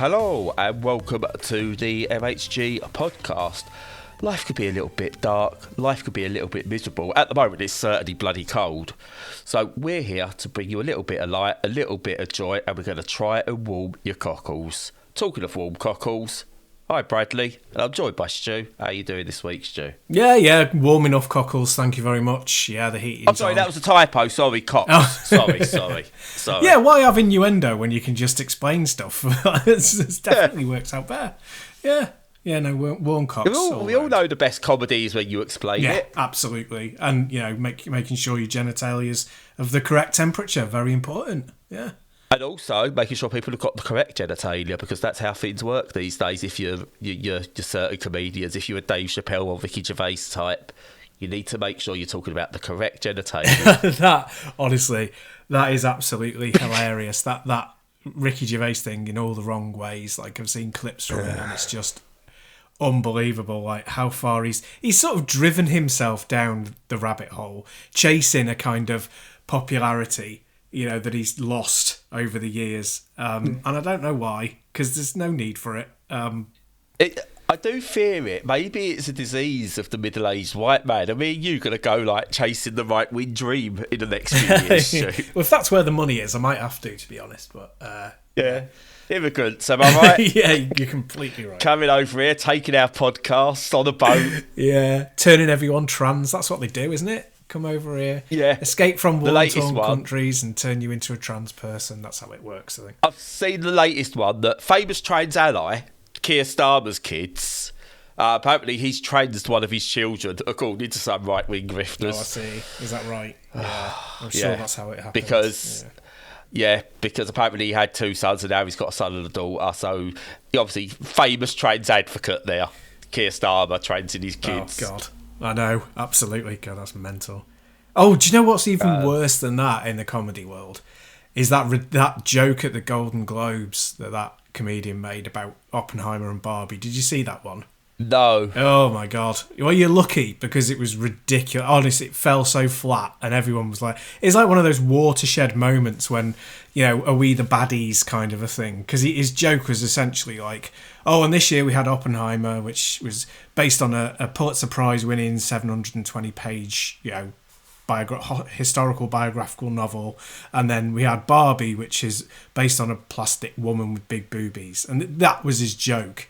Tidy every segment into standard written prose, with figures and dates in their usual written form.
Hello and welcome to the MHG podcast. Life could be a little bit dark, life could be a little bit miserable. At the moment it's certainly bloody cold. So we're here to bring you a little bit of light, a little bit of joy, and we're going to try and warm your cockles. Talking of warm cockles, hi Bradley, and I'm joined by Stu. How are you doing this week, Stu? Yeah, warm enough cockles, thank you very much. Yeah, the heat is I'm sorry, on. that was a typo, sorry, cocks. Oh. Sorry. Yeah, why have innuendo when you can just explain stuff? it definitely works out better. Yeah, no, warm cocks. We all know the best comedy is when you explain it. Yeah, absolutely. And, making sure your genitalia is of the correct temperature, very important. Yeah. And also making sure people have got the correct genitalia, because that's how things work these days. If you're certain comedians, if you're a Dave Chappelle or Ricki Gervais type, you need to make sure you're talking about the correct genitalia. That is absolutely hilarious. That Ricki Gervais thing in all the wrong ways. Like, I've seen clips from it, and it's just unbelievable. Like, how far he's sort of driven himself down the rabbit hole, chasing a kind of popularity, that he's lost over the years. And I don't know why, because there's no need for it. I do fear it. Maybe it's a disease of the middle-aged white man. I mean, you're going to go, like, chasing the right-wing dream in the next few years, Stu. Well, if that's where the money is, I might have to be honest. But yeah. Immigrants, am I right? Yeah, you're completely right. Coming over here, taking our podcast on a boat. Yeah, turning everyone trans. That's what they do, isn't it? Come over here. Yeah. Escape from war-torn countries and turn you into a trans person. That's how it works, I think. I've seen the latest one, that famous trans ally, Keir Starmer's kids, apparently he's transed one of his children, according to some right-wing grifters. Oh, I see. Is that right? Yeah. I'm sure that's how it happened. Because apparently he had two sons and now he's got a son and a daughter. So, obviously, famous trans advocate there, Keir Starmer, transing his kids. Oh, God. I know. Absolutely. God, that's mental. Oh, do you know what's even worse than that in the comedy world? Is that joke at the Golden Globes that comedian made about Oppenheimer and Barbie. Did you see that one? No. Oh my God. Well, you're lucky, because it was ridiculous. Honestly, it fell so flat, and everyone was like, it's like one of those watershed moments when, are we the baddies kind of a thing? Because his joke was essentially like, oh, and this year we had Oppenheimer, which was based on a Pulitzer Prize winning 720-page, historical biographical novel, and then we had Barbie, which is based on a plastic woman with big boobies, and that was his joke.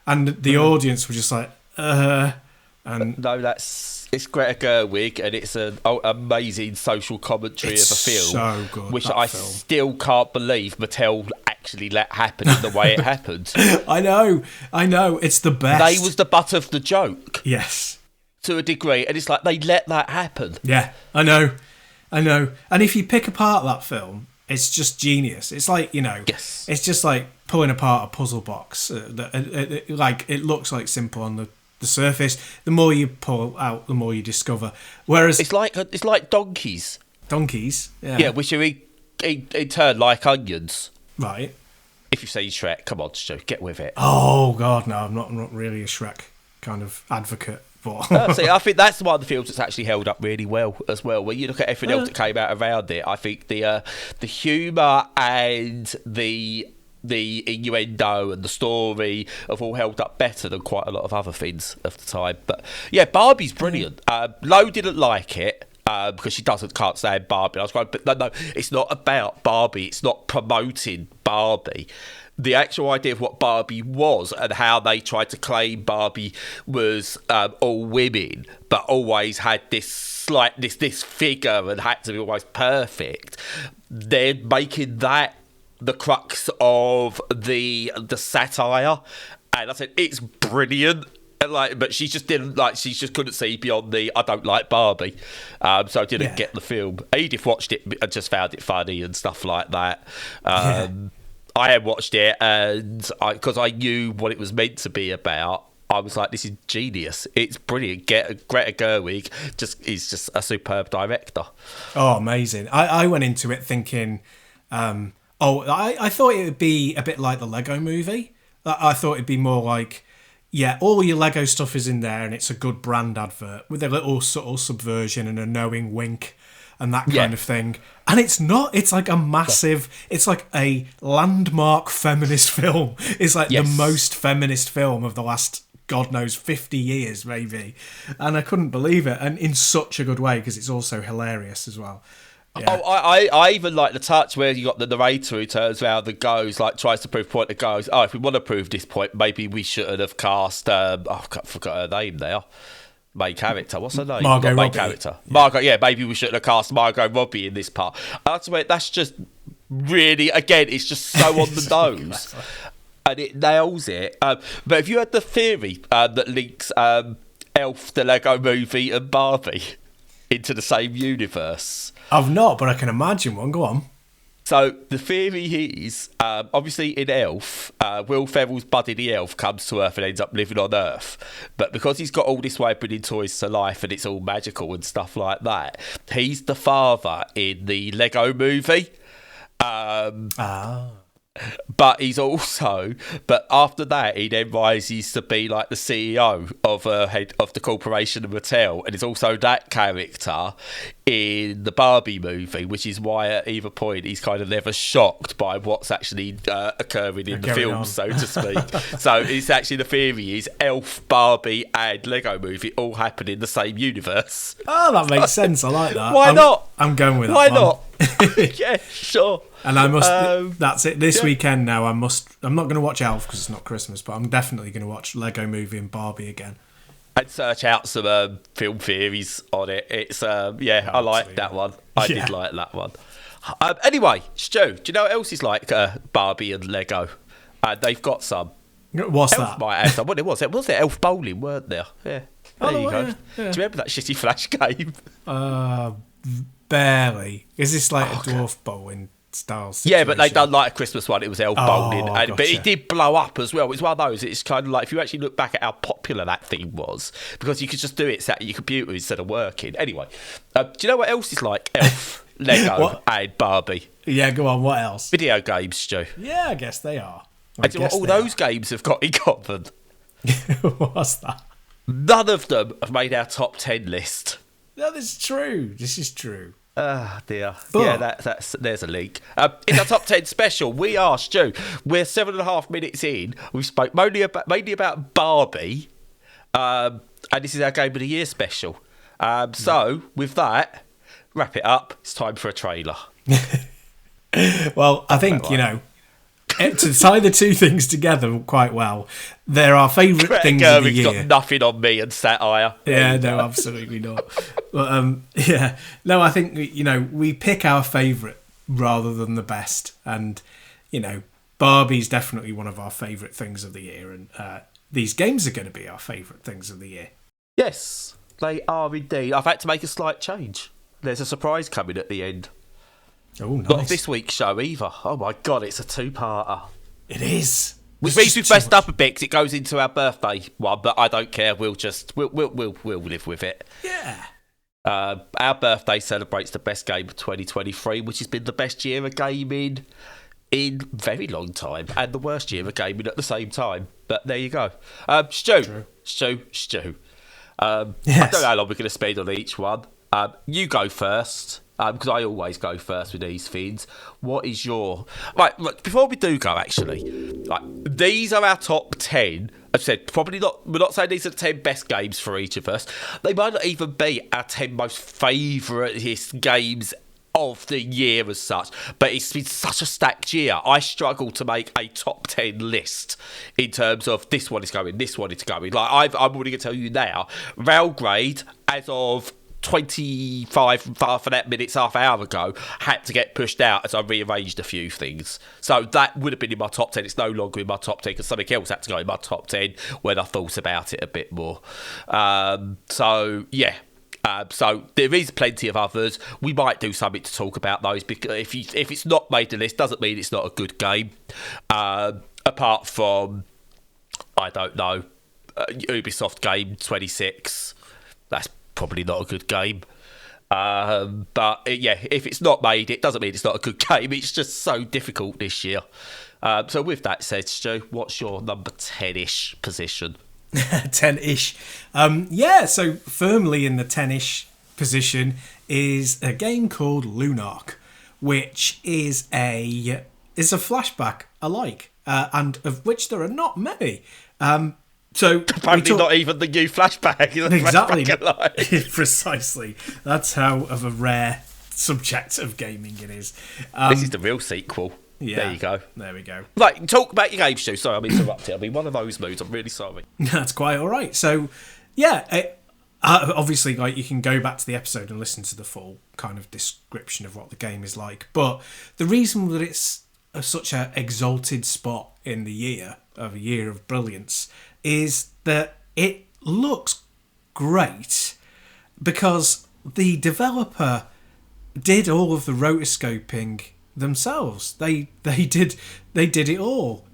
And the audience were just like, and no, it's Greta Gerwig, and it's an amazing social commentary of a film. So good, which I still can't believe Mattel actually let happen in the way it happened. I know, it's the best. They was the butt of the joke. Yes, to a degree, and it's like they let that happen. Yeah, I know. And if you pick apart that film, it's just genius. It's like, yes. It's just like pulling apart a puzzle box. It looks like simple on the surface. The more you pull out, the more you discover. Whereas it's like donkeys. Donkeys, yeah. Yeah, which are in turn like onions. Right. If you've seen Shrek, come on, Stu, get with it. Oh God, no, I'm not really a Shrek kind of advocate. See, I think that's one of the films that's actually held up really well as well. When you look at everything else that came out around it, I think the humour and the innuendo and the story have all held up better than quite a lot of other things of the time. But yeah, Barbie's brilliant. Lo didn't like it. Because she can't stand Barbie. I was going, but no, it's not about Barbie. It's not promoting Barbie. The actual idea of what Barbie was and how they tried to claim Barbie was all women, but always had this figure and had to be almost perfect. They're making that the crux of the satire, and I said it's brilliant. But she just couldn't see beyond the I don't like Barbie, so I didn't get the film. Edith watched it and just found it funny and stuff like that. I had watched it, and because I knew what it was meant to be about, I was like, this is genius. It's brilliant. Greta Gerwig is just a superb director. Oh, amazing. I went into it thinking, I thought it would be a bit like the Lego movie. I thought it'd be more like, all your Lego stuff is in there and it's a good brand advert with a little subtle subversion and a knowing wink and that kind of thing. And it's not. It's like a massive. It's like a landmark feminist film. It's like the most feminist film of the last, God knows, 50 years maybe. And I couldn't believe it, and in such a good way, because it's also hilarious as well. Yeah. Oh, I even like the touch where you got the narrator who turns around and goes, like, tries to prove a point and goes, oh, if we want to prove this point, maybe we shouldn't have cast, I forgot her name now. Main character, what's her name? Margot main Robbie. Character. Margot, maybe we shouldn't have cast Margot Robbie in this part. That's just really, again, it's just so on the nose. And it nails it. But have you had the theory that links Elf, the Lego Movie, and Barbie into the same universe? I've not, but I can imagine one. Go on. So the theory is, obviously in Elf, Will Ferrell's Buddy the Elf comes to Earth and ends up living on Earth. But because he's got all this way of bringing toys to life and it's all magical and stuff like that, he's the father in the Lego Movie. But he's also, but after that, he then rises to be like the CEO of the corporation of Mattel, and it's also that character in the Barbie movie, which is why at either point he's kind of never shocked by what's actually occurring in the film, so to speak. So it's actually, the theory is Elf, Barbie, and Lego Movie all happen in the same universe. Oh, that makes sense. I like that. Why not? I'm going with that. Why not? Yeah, sure. And I must. That's it. This weekend now, I'm not going to watch Elf because it's not Christmas, but I'm definitely going to watch Lego Movie and Barbie again. I'd search out some film theories on it. It's I like that one. I did like that one. Anyway, Stu, do you know what else is like Barbie and Lego? They've got some. What's Elf that? might have some. What it was? It was Elf bowling, weren't there? Yeah. There you go. Yeah. Do you remember that shitty Flash game? Barely. Is this like a dwarf bowling style situation? Yeah, but they done like a Christmas one. It was Elf bowling, gotcha. but it did blow up as well. It's one of those. It's kind of like, if you actually look back at how popular that thing was, because you could just do it sat at your computer instead of working. Anyway, do you know what else is like Elf, Lego, and Barbie? Yeah, go on. What else? Video games, Stu. Yeah, I guess they are. And do you know what all those games have got in common? What's that? None of them have made our top 10 list. No, this is true. This is true. Ah, dear. But, yeah, there's a link. In our top 10 special, we're 7.5 minutes in. We've spoke mainly about Barbie, and this is our Game of the Year special. So, with that, wrap it up. It's time for a trailer. Well, I think, to tie the two things together quite well, they're our favourite things of the year. Got nothing on me and satire. Yeah, no, absolutely not. But no, I think we pick our favourite rather than the best, and Barbie's definitely one of our favourite things of the year, and these games are going to be our favourite things of the year. Yes, they are indeed. I've had to make a slight change. There's a surprise coming at the end. Oh, nice. Not this week's show either. Oh my God, it's a two-parter. It is. Which means we've messed up a bit because it goes into our birthday one, but I don't care. We'll live with it. Yeah. Our birthday celebrates the best game of 2023, which has been the best year of gaming in very long time, and the worst year of gaming at the same time. But there you go. Stu. Yes. I don't know how long we're going to spend on each one. You go first. Because I always go first with these things. What is your... Right, look, before we do go, actually, these are our top 10. I've said, probably not... We're not saying these are the 10 best games for each of us. They might not even be our 10 most favourite games of the year as such. But it's been such a stacked year. I struggle to make a top 10 list in terms of this one is going, this one is going. I'm already going to tell you now, Railgrade, as of 25 minutes, half hour ago, had to get pushed out as I rearranged a few things. So that would have been in my top 10. It's no longer in my top 10 because something else had to go in my top 10 when I thought about it a bit more. So there is plenty of others. We might do something to talk about those, because if it's not made the list, doesn't mean it's not a good game. Apart from, I don't know, Ubisoft game 26. That's probably not a good game. But if it's not made, it doesn't mean it's not a good game. It's just so difficult this year. So with that said, Stu, what's your number 10-ish position? 10-ish. So firmly in the 10-ish position is a game called Lunark, which is a flashback alike, and of which there are not many. So apparently not even the new flashback. Exactly. Flashback Precisely. That's how of a rare subject of gaming it is. This is the real sequel. Yeah, there you go. There we go. Right, talk about your game, Stu. Sorry, I'm interrupting. I'm in one of those moods. I'm really sorry. That's quite all right. So, yeah, obviously, like, you can go back to the episode and listen to the full kind of description of what the game is like. But the reason that it's such an exalted spot in the year of brilliance is that it looks great because the developer did all of the rotoscoping themselves. They did it all,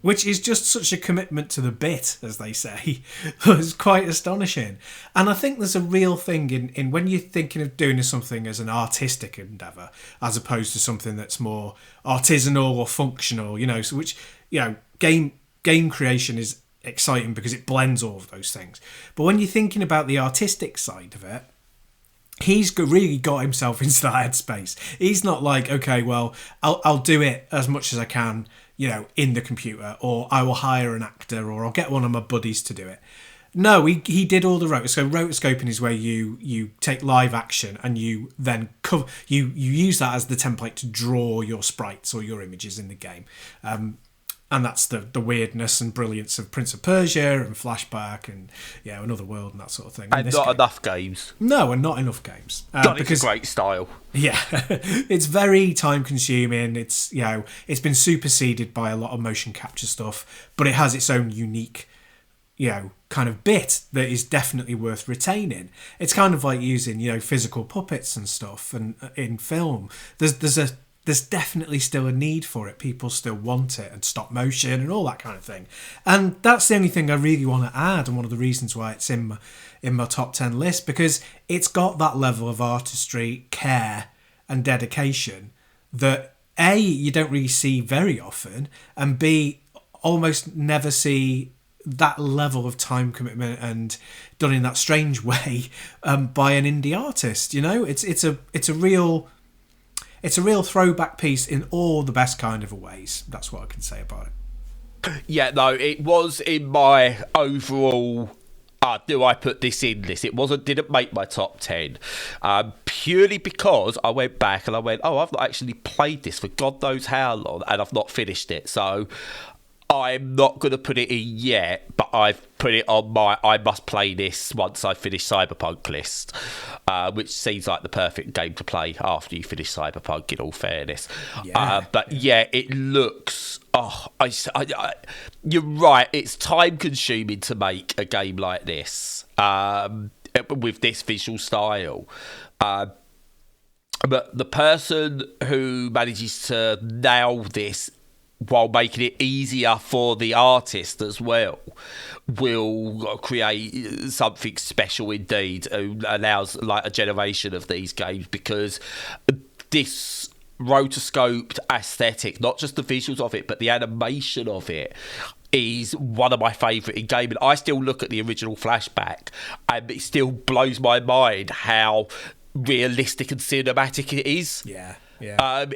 which is just such a commitment to the bit, as they say. It's quite astonishing. And I think there's a real thing in when you're thinking of doing something as an artistic endeavour, as opposed to something that's more artisanal or functional, so which, game creation is exciting because it blends all of those things. But when you're thinking about the artistic side of it, he's really got himself into that headspace. He's not like, okay, well, I'll do it as much as I can, in the computer, or I will hire an actor, or I'll get one of my buddies to do it. No, he did all the rotoscoping. Rotoscoping is where you take live action and you then you use that as the template to draw your sprites or your images in the game. And that's the weirdness and brilliance of Prince of Persia and Flashback and Another World and that sort of thing. And not enough games. No, and not enough games. Because it's a great style. Yeah, it's very time consuming. It's it's been superseded by a lot of motion capture stuff, but it has its own unique kind of bit that is definitely worth retaining. It's kind of like using physical puppets and stuff, and in film there's definitely still a need for it. People still want it, and stop motion and all that kind of thing. And that's the only thing I really want to add, and one of the reasons why it's in my top 10 list, because it's got that level of artistry, care and dedication that A, you don't really see very often, and B, almost never see that level of time commitment and done in that strange way by an indie artist. It's a real throwback piece in all the best kind of ways. That's what I can say about it. Yeah, no, it was in my overall do I put this in this? It didn't make my top 10. Purely because I went back and I went, I've not actually played this for God knows how long, and I've not finished it. So I'm not going to put it in yet, but I've put it on my I must play this once I finish Cyberpunk list, which seems like the perfect game to play after you finish Cyberpunk, in all fairness. It looks... you're right, it's time consuming to make a game like this with this visual style. But the person who manages to nail this while making it easier for the artist as well will create something special indeed, who allows like a generation of these games, because this rotoscoped aesthetic, not just the visuals of it but the animation of it, is one of my favourite in gaming. I still look at the original Flashback and it still blows my mind how realistic and cinematic it is. Yeah.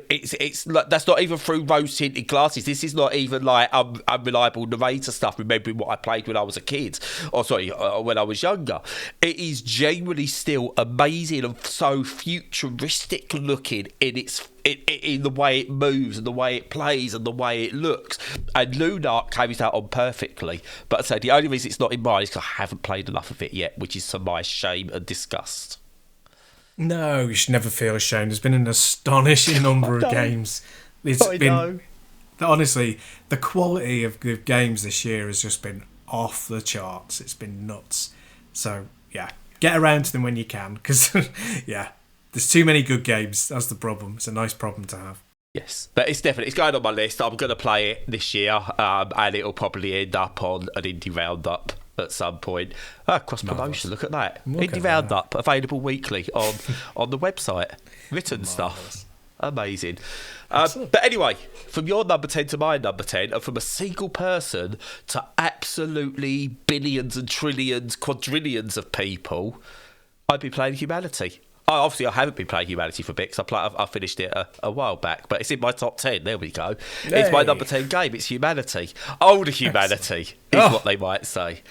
It's that's not even through rose tinted glasses. This is not even like unreliable narrator stuff, remembering what I played when I was a kid, when I was younger. It is genuinely still amazing and so futuristic looking in the way it moves and the way it plays and the way it looks. And Lunark carries that on perfectly. But I say the only reason it's not in mine is because I haven't played enough of it yet, which is to my shame and disgust. No, you should never feel ashamed. There's been an astonishing number of games. Honestly, the quality of the games this year has just been off the charts. It's been nuts. So, yeah, get around to them when you can, because, there's too many good games. That's the problem. It's a nice problem to have. Yes, but it's going on my list. I'm going to play it this year, and it'll probably end up on an indie roundup at some point. Cross promotion, look at that. Indie Roundup, available weekly on the website. Written stuff. Amazing. But anyway, from your number 10 to my number 10, and from a single person to absolutely billions and trillions, quadrillions of people, I've been playing Humanity. Obviously, I haven't been playing Humanity for a bit because I finished it a while back, but it's in my top 10. There we go. Hey. It's my number 10 game. It's Humanity. Older Humanity is what they might say.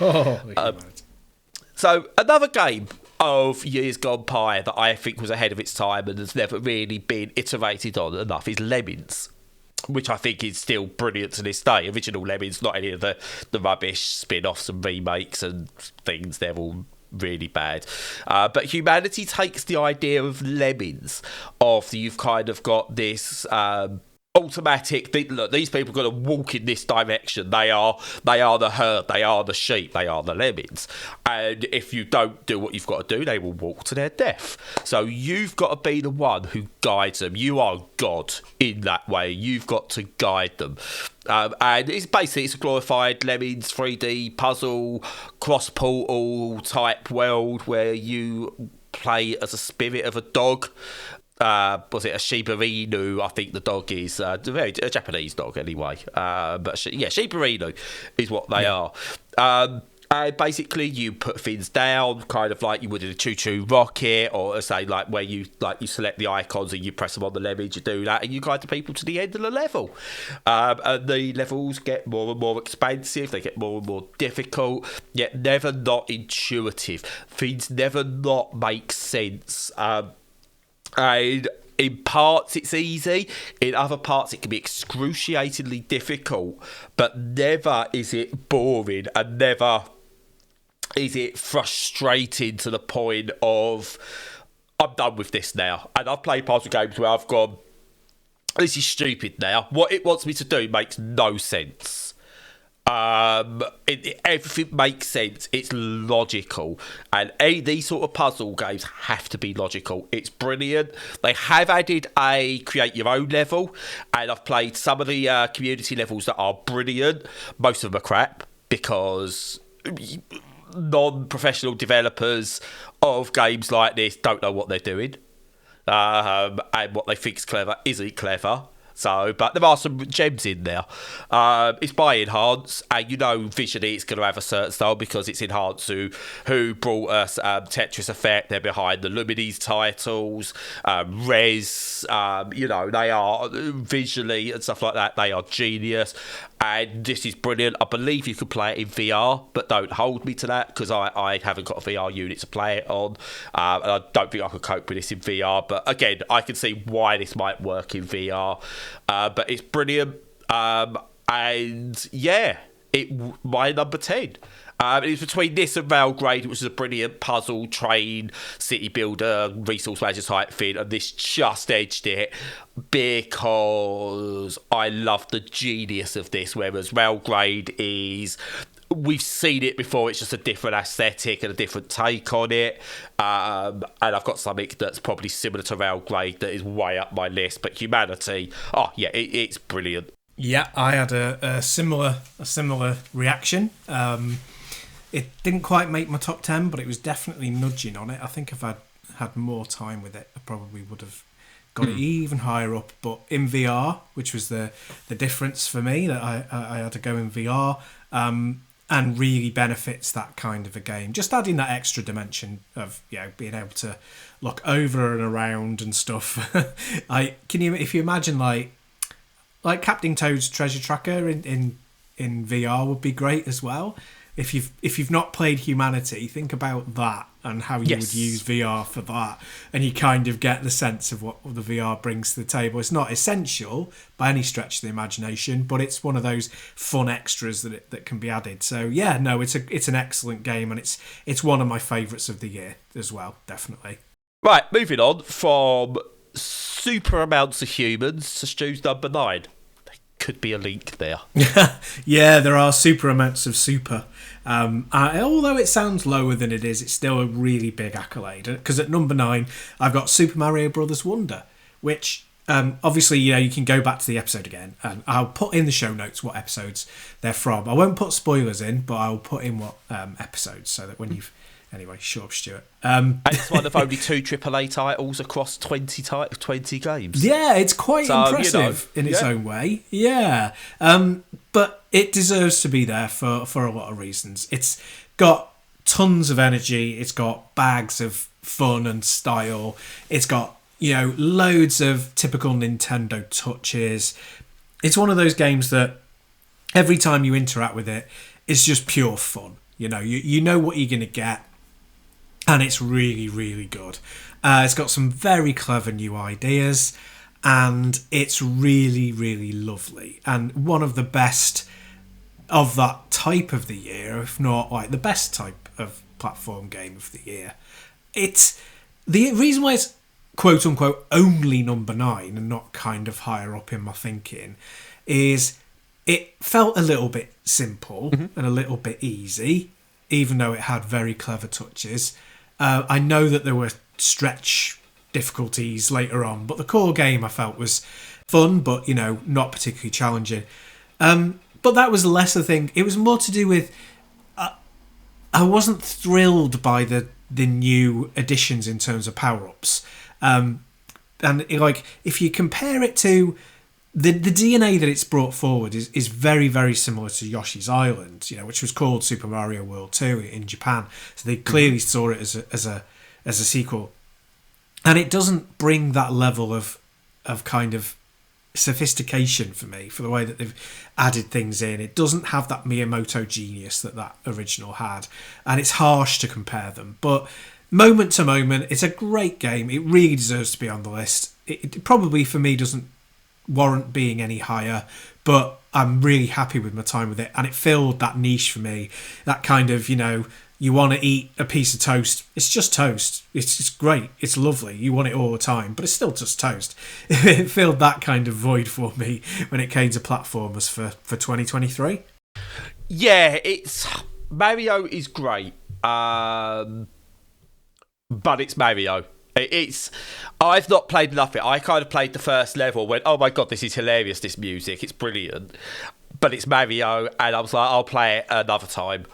So, another game of years gone by that I think was ahead of its time and has never really been iterated on enough is Lemmings, which I think is still brilliant to this day. Original Lemmings, not any of the rubbish spin-offs and remakes and things. They're all really bad. But Humanity takes the idea of Lemmings, of you've kind of got this automatic, look, these people are going to walk in this direction. They are the herd, they are the sheep, they are the lemmings. And if you don't do what you've got to do, they will walk to their death. So you've got to be the one who guides them. You are God in that way. You've got to guide them. And it's a glorified Lemmings 3D puzzle, cross-portal type world where you play as a spirit of a dog. Was it a Shiba Inu? I think the dog is a Japanese dog anyway. But Shiba Inu is what they are. And basically, you put things down, kind of like you would in a choo-choo rocket, or say like where you select the icons and you press them on the lemmings. You do that, and you guide the people to the end of the level. And the levels get more and more expansive. They get more and more difficult, yet never not intuitive. Things never not make sense. And in parts it's easy, in other parts it can be excruciatingly difficult, but never is it boring and never is it frustrating to the point of, I'm done with this now. And I've played puzzle games where I've gone, this is stupid now. What it wants me to do makes no sense. Everything makes sense. It's logical, and these sort of puzzle games have to be logical. It's brilliant. They have added a create your own level, and I've played some of the community levels that are brilliant. Most of them are crap because non-professional developers of games like this don't know what they're doing, and what they think is clever isn't clever. So, but there are some gems in there. It's by Enhance, and visually it's going to have a certain style because it's Enhance who brought us Tetris Effect. They're behind the Lumines titles, Res. They are visually and stuff like that. They are genius, and this is brilliant. I believe you can play it in VR, but don't hold me to that because I haven't got a VR unit to play it on, and I don't think I could cope with this in VR. But again, I can see why this might work in VR. But it's brilliant, and yeah, my number 10. It's between this and Railgrade, which is a brilliant puzzle, train, city builder, resource manager type thing, and this just edged it because I love the genius of this, whereas Railgrade is, we've seen it before, it's just a different aesthetic and a different take on it, and I've got something that's probably similar to Railgrade that is way up my list, but Humanity, it's brilliant. Yeah, I had a similar reaction. It didn't quite make my top 10, but it was definitely nudging on it. I think if I'd had more time with it, I probably would have got it even higher up. But in VR, which was the difference for me, that I had to go in VR, and really benefits that kind of a game. Just adding that extra dimension of being able to look over and around and stuff. If you imagine like Captain Toad's Treasure Tracker in VR would be great as well. If you've not played Humanity, think about that and how you would use VR for that, and you kind of get the sense of what the VR brings to the table. It's not essential by any stretch of the imagination, but it's one of those fun extras that can be added. So it's an excellent game, and it's one of my favourites of the year as well, definitely. Right, moving on from super amounts of humans to Stu's number 9. Could be a link there. Yeah, there are super amounts of super. Although it sounds lower than it is, it's still a really big accolade. Because at number 9, I've got Super Mario Brothers Wonder, which obviously you can go back to the episode again, and I'll put in the show notes what episodes they're from. I won't put spoilers in, but I'll put in what episodes, so that when you've... Anyway, shut up, Stuart. And it's one of only 2 AAA titles across 20 games. Yeah, it's quite impressive in its own way. Yeah. But it deserves to be there for a lot of reasons. It's got tons of energy. It's got bags of fun and style. It's got, loads of typical Nintendo touches. It's one of those games that every time you interact with it, it's just pure fun. You know what you're going to get, and it's really, really good. It's got some very clever new ideas, and it's really, really lovely. And one of the best of that type of the year, if not like the best type of platform game of the year. It's the reason why it's quote unquote only number 9 and not kind of higher up in my thinking is it felt a little bit simple and a little bit easy, even though it had very clever touches. I know that there were stretch difficulties later on, but the core game I felt was fun, but not particularly challenging. But that was less a thing. It was more to do with I wasn't thrilled by the new additions in terms of power-ups. And if you compare it to the DNA that it's brought forward is very, very similar to Yoshi's Island, which was called Super Mario World 2 in Japan. So they clearly saw it as a sequel. And it doesn't bring that level of kind of sophistication for me, for the way that they've added things in. It doesn't have that Miyamoto genius that original had. And it's harsh to compare them. But moment to moment, it's a great game. It really deserves to be on the list. It probably, for me, doesn't warrant being any higher, but I'm really happy with my time with it, and it filled that niche for me. That kind of, you want to eat a piece of toast, it's just toast, it's just great, it's lovely, you want it all the time, but it's still just toast. It filled that kind of void for me when it came to platformers for 2023. Yeah, Mario is great, but it's Mario. I've not played enough of it. I kind of played the first level, went, oh my god, this is hilarious, this music, it's brilliant. But it's Mario, and I was like, I'll play it another time.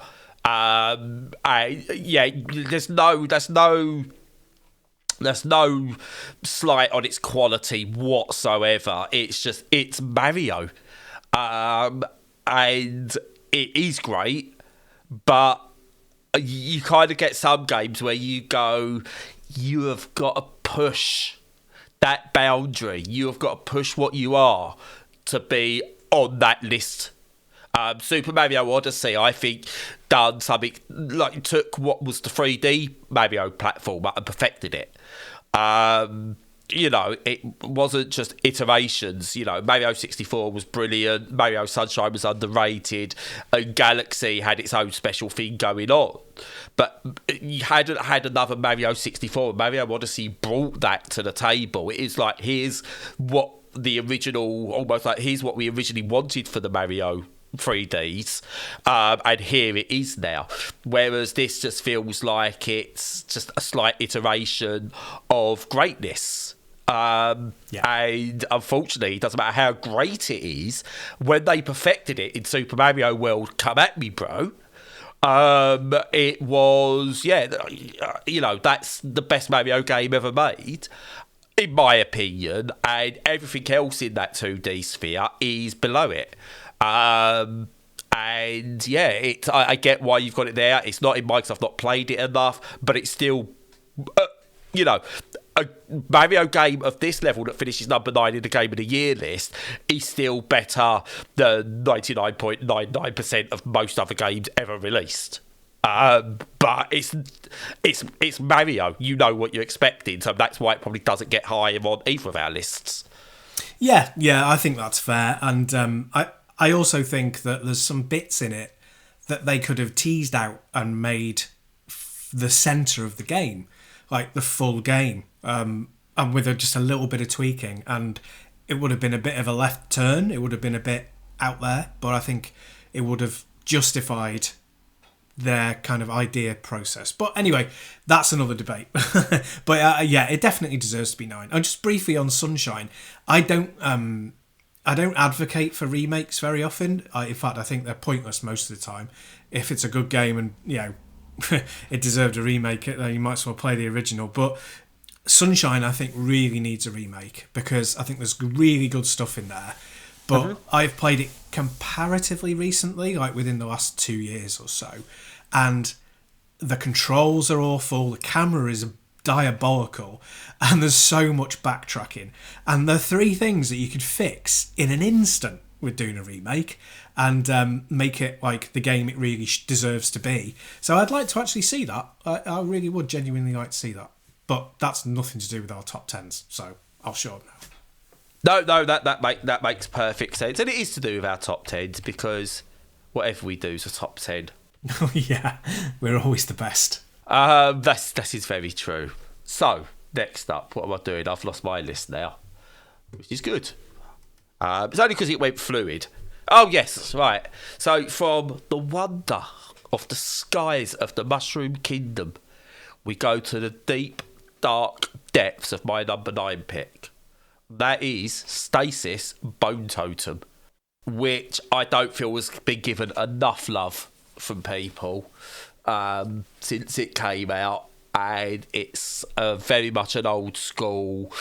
There's no slight on its quality whatsoever. It's Mario. And it is great, but you kind of get some games where you have got to push that boundary. You have got to push what you are to be on that list. Super Mario Odyssey, I think, done something like took what was the 3D Mario platform and perfected it. It wasn't just iterations. Mario 64 was brilliant, Mario Sunshine was underrated, and Galaxy had its own special thing going on. But you hadn't had another Mario 64. Mario Odyssey brought that to the table. It is like, here's what the original, almost like, here's what we originally wanted for the Mario 3Ds, and here it is now. Whereas this just feels like it's just a slight iteration of greatness. And unfortunately, it doesn't matter how great it is, when they perfected it in Super Mario World, come at me, bro. It was, that's the best Mario game ever made, in my opinion, and everything else in that 2D sphere is below it. I get why you've got it there. It's not in mine because I've not played it enough, but it's still, a Mario game of this level that finishes number 9 in the Game of the Year list is still better than 99.99% of most other games ever released. But it's Mario. You know what you're expecting, so that's why it probably doesn't get higher on either of our lists. Yeah, I think that's fair, and I also think that there's some bits in it that they could have teased out and made the centre of the game, like the full game, and with just a little bit of tweaking, and it would have been a bit of a left turn, it would have been a bit out there, but I think it would have justified their kind of idea process. But anyway, that's another debate. But it definitely deserves to be 9. And just briefly on Sunshine, I don't advocate for remakes very often. In fact, I think they're pointless most of the time. If it's a good game and it deserved a remake, then you might as well play the original. But Sunshine, I think, really needs a remake because I think there's really good stuff in there. But I've played it comparatively recently, like within the last 2 years or so, and the controls are awful. The camera is diabolical, and there's so much backtracking, and there are 3 things that you could fix in an instant with doing a remake and make it like the game it really deserves to be. So I'd like to actually see that. I really would genuinely like to see that, but that's nothing to do with our top 10s, so I'll show them now. No, that makes perfect sense, and it is to do with our top 10s, because whatever we do is a top 10. Yeah, we're always the best. That is very true. So, next up, what am I doing? I've lost my list now, which is good. It's only because it went fluid. Oh, yes, right. So, from the wonder of the skies of the Mushroom Kingdom, we go to the deep, dark depths of my number 9 pick. That is Stasis Bone Totem, which I don't feel has been given enough love from people since it came out, and it's very much an old school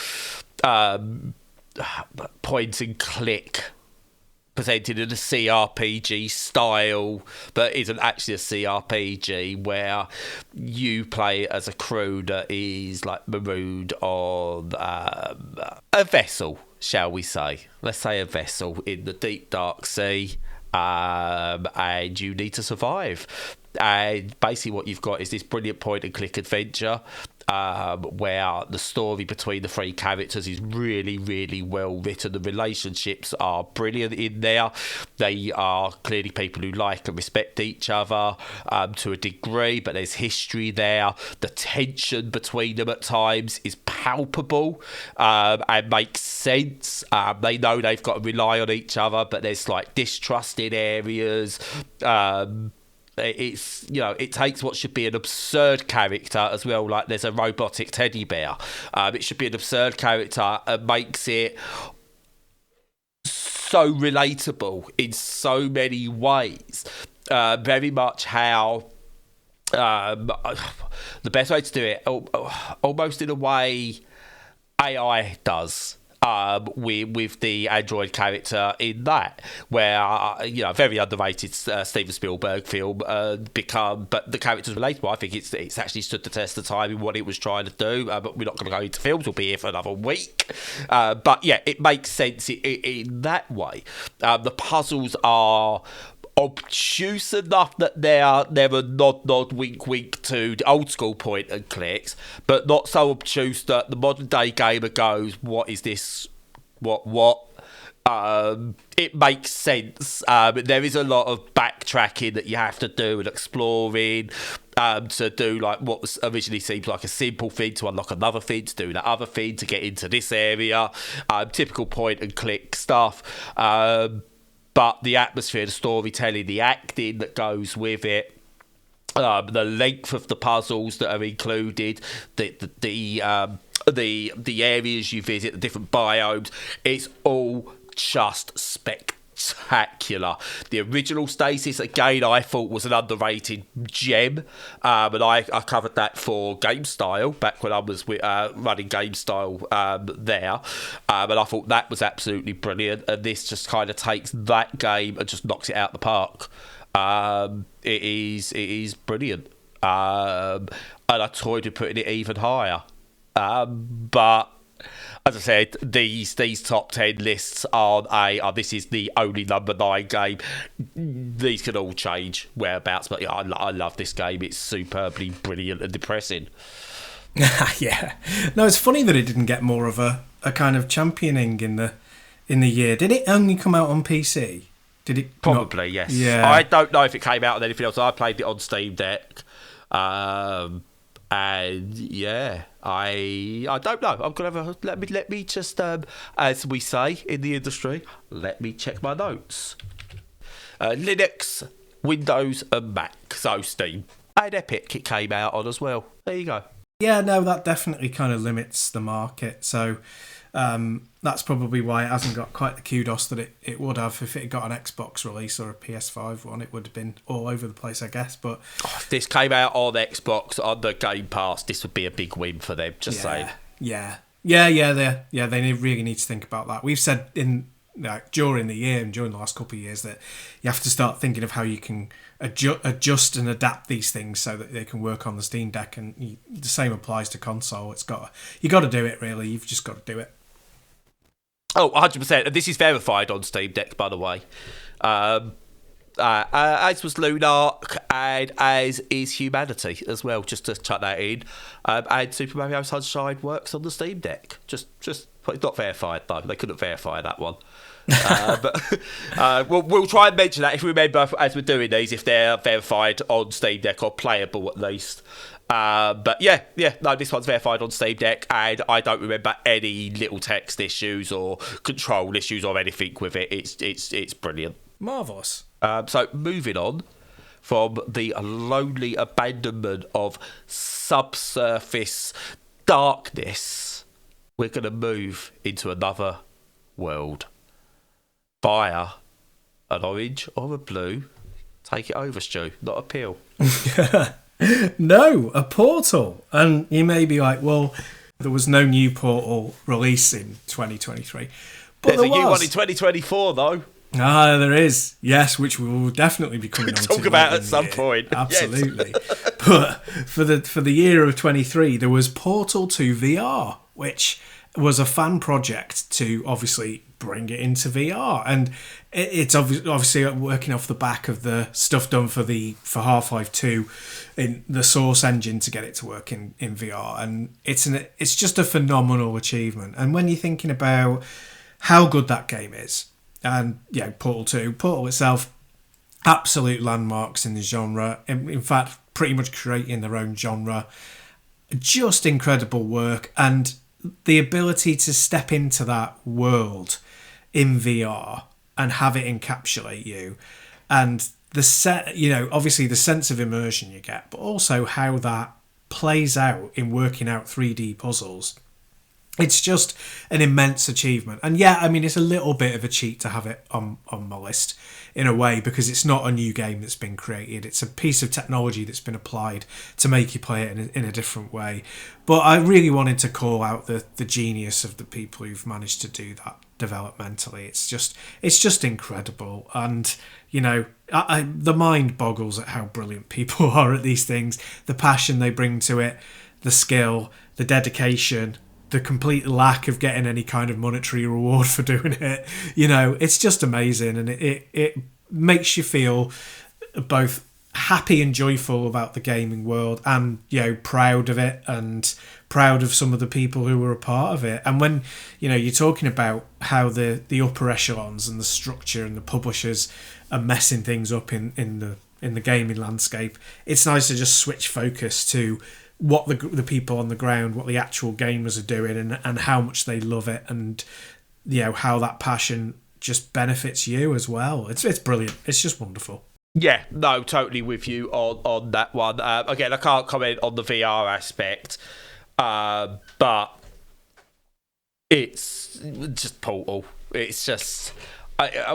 point and click, presented in a CRPG style, but isn't actually a CRPG, where you play as a crew that is like marooned on a vessel, shall we say. Let's say a vessel in the deep dark sea, and you need to survive. And basically what you've got is this brilliant point and click adventure, where the story between the 3 characters is really, really well written. The relationships are brilliant in there. They are clearly people who like and respect each other to a degree, but there's history there. The tension between them at times is palpable and makes sense. They know they've got to rely on each other, but there's like distrust in areas. It's, you know, it takes what should be an absurd character as well, like there's a robotic teddy bear. It should be an absurd character and makes it so relatable in so many ways. Very much how the best way to do it, almost in a way AI does. With the android character in that, where very underrated Steven Spielberg film but the character's relatable. I think it's actually stood the test of time in what it was trying to do, but we're not going to go into films. We'll be here for another week, but yeah, it makes sense in that way. The puzzles are obtuse enough that they're a nod, wink, wink to the old school point and clicks, but not so obtuse that the modern day gamer goes, "What is this? What?" It makes sense. There is a lot of backtracking that you have to do and exploring to do like what was originally seems like a simple thing to unlock another thing, to do that other thing, to get into this area. Typical point and click stuff. But the atmosphere, the storytelling, the acting that goes with it, the length of the puzzles that are included, the areas you visit, the different biomes, it's all just spectacular. The original Stasis, again, I thought was an underrated gem, and I covered that for GameStyle back when I was running GameStyle there, and I thought that was absolutely brilliant, and this just kind of takes that game and just knocks it out the park. It is brilliant, and I toyed with putting it even higher, but as I said, these top 10 lists aren't this is the only number 9 game. These can all change whereabouts, but yeah, I love this game. It's superbly brilliant and depressing. Yeah. No, it's funny that it didn't get more of a kind of championing in the year. Did it only come out on PC? Did it? Probably, yes. Yeah. I don't know if it came out on anything else. I played it on Steam Deck. And yeah, I don't know. I'm gonna have let me just as we say in the industry, let me check my notes. Linux, Windows, and Mac. So Steam and Epic it came out on as well. There you go. Yeah, no, that definitely kind of limits the market. So that's probably why it hasn't got quite the kudos that it would have if it had got an Xbox release or a PS5 one. It would have been all over the place, I guess. But if this came out on Xbox on the Game Pass, this would be a big win for them. Just saying. Yeah. They really need to think about that. We've said in during the year and during the last couple of years that you have to start thinking of how you can adjust and adapt these things so that they can work on the Steam Deck. And the same applies to console. You got to do it, really. You've just got to do it. Oh, 100%. And this is verified on Steam Deck, by the way. As was Lunark, and as is Humanity as well, just to chuck that in. And Super Mario Sunshine works on the Steam Deck. Just it's not verified, though. They couldn't verify that one. But we'll try and mention that if we remember as we're doing these, if they're verified on Steam Deck or playable at least. But no, this one's verified on Steam Deck, and I don't remember any little text issues or control issues or anything with it. It's brilliant. Marvellous. So moving on from the lonely abandonment of subsurface darkness, we're going to move into another world. Fire, an orange or a blue. Take it over, Stu. Not a pill. No, a Portal. And you may be like, well, there was no new Portal release in 2023. But There's a new one in 2024, though. Ah, there is. Yes, which we will definitely be coming on to. Talk about at some point. Absolutely. Yes. But for the year of 23, there was Portal 2 VR, which was a fan project to obviously bring it into VR. And it's obviously working off the back of the stuff done for Half-Life 2 in the Source engine to get it to work in VR. And it's just a phenomenal achievement. And when you're thinking about how good that game is, and Portal itself, absolute landmarks in the genre. In fact, pretty much creating their own genre. Just incredible work, and the ability to step into that world in VR and have it encapsulate you, and obviously the sense of immersion you get, but also how that plays out in working out 3D puzzles. It's just an immense achievement. And it's a little bit of a cheat to have it on my list in a way, because it's not a new game that's been created. It's a piece of technology that's been applied to make you play it in a different way. But I really wanted to call out the genius of the people who've managed to do that developmentally. It's just incredible. And, the mind boggles at how brilliant people are at these things, the passion they bring to it, the skill, the dedication, the complete lack of getting any kind of monetary reward for doing it. It's just amazing, and it makes you feel both happy and joyful about the gaming world, and proud of it, and proud of some of the people who were a part of it. And when you're talking about how the upper echelons and the structure and the publishers are messing things up in the gaming landscape, it's nice to just switch focus to what the people on the ground, what the actual gamers are doing, and how much they love it, and how that passion just benefits you as well. It's brilliant. It's just wonderful. Yeah, no, totally with you on that one. Again, I can't comment on the VR aspect, but it's just Portal. It's just...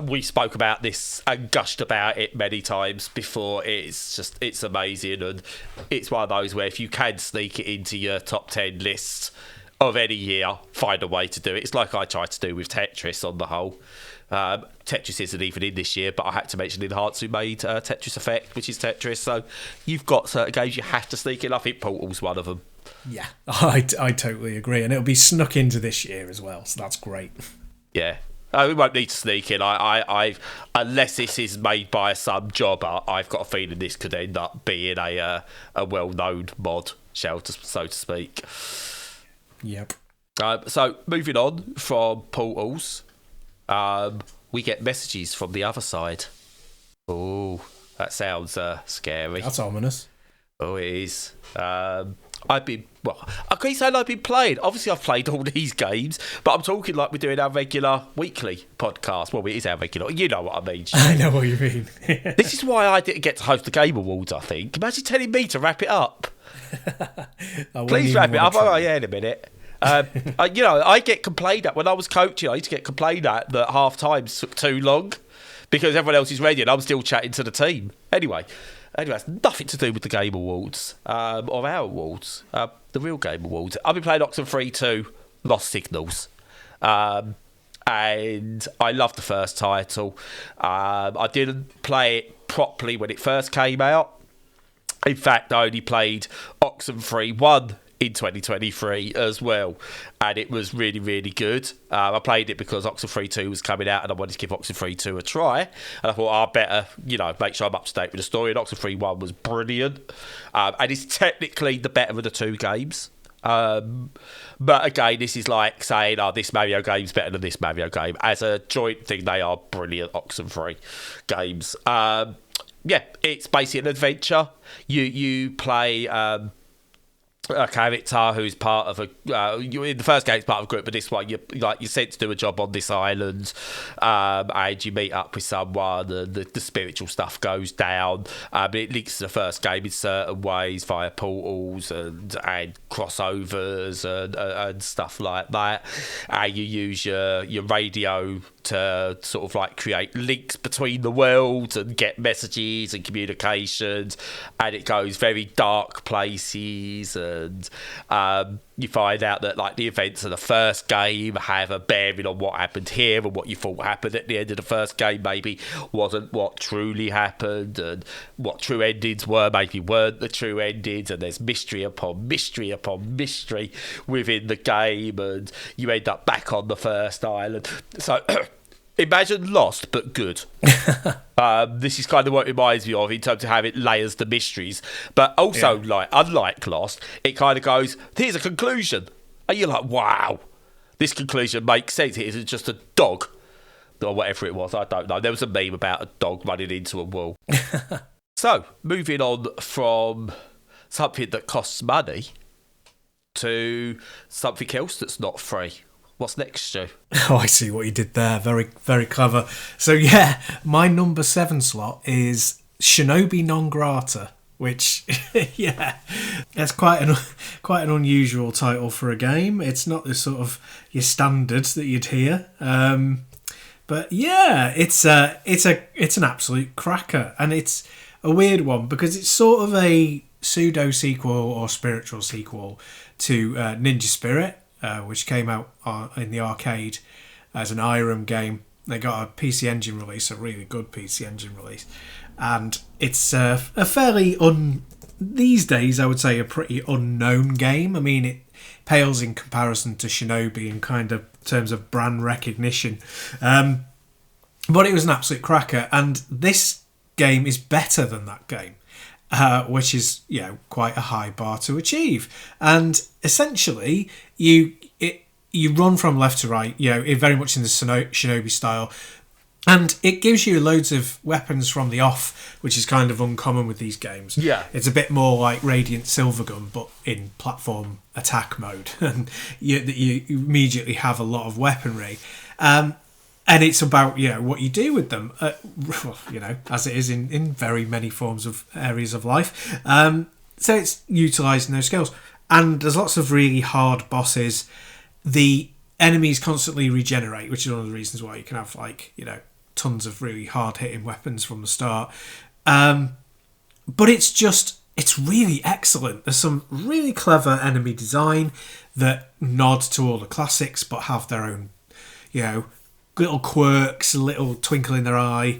we spoke about this and gushed about it many times before. It's amazing, and it's one of those where if you can sneak it into your top 10 lists of any year, find a way to do it. It's like I tried to do with Tetris on the whole. Tetris isn't even in this year, but I had to mention Enhance who made Tetris Effect, which is Tetris. So you've got certain games you have to sneak in. I think Portal's one of them. Yeah, I totally agree, and it'll be snuck into this year as well, so that's great. Yeah. We won't need to sneak in. I've unless this is made by some jobber, I've got a feeling this could end up being a well-known mod, so to speak. Yep. So moving on from Portals, we get messages from the other side. Oh, that sounds scary. That's ominous. Oh, it is. I've been playing. Obviously, I've played all these games, but I'm talking like we're doing our regular weekly podcast. Well, it is our regular. You know what I mean. I know what you mean. This is why I didn't get to host the Game Awards, I think. Imagine telling me to wrap it up. Please wrap it up. Oh, yeah, in a minute. I get complained at when I was coaching. I used to get complained at that half times took too long because everyone else is ready and I'm still chatting to the team. Anyway, it's nothing to do with the Game Awards or our awards, the real Game Awards. I've been playing Oxenfree 2, Lost Signals, and and I loved the first title. I didn't play it properly when it first came out. In fact, I only played Oxenfree 1 in 2023 as well, and it was really, really good. I played it because Oxenfree 2 was coming out and I wanted to give Oxenfree 2 a try, and I thought I better, make sure I'm up to date with the story, and Oxenfree 1 was brilliant, and it's technically the better of the two games. But again, this is like saying, this Mario game's better than this Mario game. As a joint thing, they are brilliant Oxenfree games. It's basically an adventure. You play a character who's part of in the first game it's part of a group, but this one you're sent to do a job on this island, and you meet up with someone, and the spiritual stuff goes down, but it links to the first game in certain ways via portals and crossovers and stuff like that, and you use your radio to sort of like create links between the worlds and get messages and communications, and it goes very dark places, and you find out that like the events of the first game have a bearing on what happened here, and what you thought happened at the end of the first game maybe wasn't what truly happened, and what true endings were maybe weren't the true endings, and there's mystery upon mystery upon mystery within the game, and you end up back on the first island. So imagine Lost, but good. This is kind of what it reminds me of in terms of how it layers the mysteries. But also, unlike Lost, it kind of goes, here's a conclusion. And you're like, wow, this conclusion makes sense. It isn't just a dog. Or whatever it was, I don't know. There was a meme about a dog running into a wall. So, moving on from something that costs money to something else that's not free. What's next, Stu? Oh, I see what you did there. Very, very clever. So, yeah, my number 7 slot is Shinobi Non Grata, which, that's quite an unusual title for a game. It's not the sort of your standards that you'd hear. But yeah, it's an absolute cracker, and it's a weird one because it's sort of a pseudo sequel or spiritual sequel to Ninja Spirit. Which came out in the arcade as an IRAM game. They got a PC Engine release, a really good PC Engine release. And it's a fairly, these days, I would say, a pretty unknown game. I mean, it pales in comparison to Shinobi in kind of terms of brand recognition. But it was an absolute cracker. And this game is better than that game. Which is, quite a high bar to achieve. And essentially, you run from left to right, very much in the Shinobi style. And it gives you loads of weapons from the off, which is kind of uncommon with these games. Yeah. It's a bit more like Radiant Silvergun, but in platform attack mode. And you immediately have a lot of weaponry. And it's about, what you do with them, as it is in very many forms of areas of life. So it's utilising those skills. And there's lots of really hard bosses. The enemies constantly regenerate, which is one of the reasons why you can have, tons of really hard-hitting weapons from the start. But it's really excellent. There's some really clever enemy design that nod to all the classics, but have their own, little quirks, a little twinkle in their eye.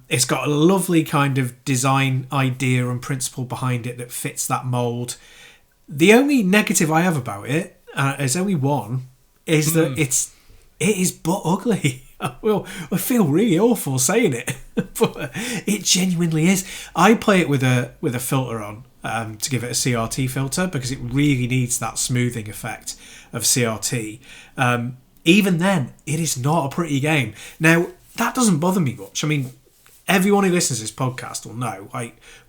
It's got a lovely kind of design idea and principle behind it that fits that mould. The only negative I have about it, there's only one, is that it is butt ugly. I feel really awful saying it, but it genuinely is. I play it with a filter on to give it a CRT filter because it really needs that smoothing effect of CRT. Even then, it is not a pretty game. Now, that doesn't bother me much. I mean, everyone who listens to this podcast will know,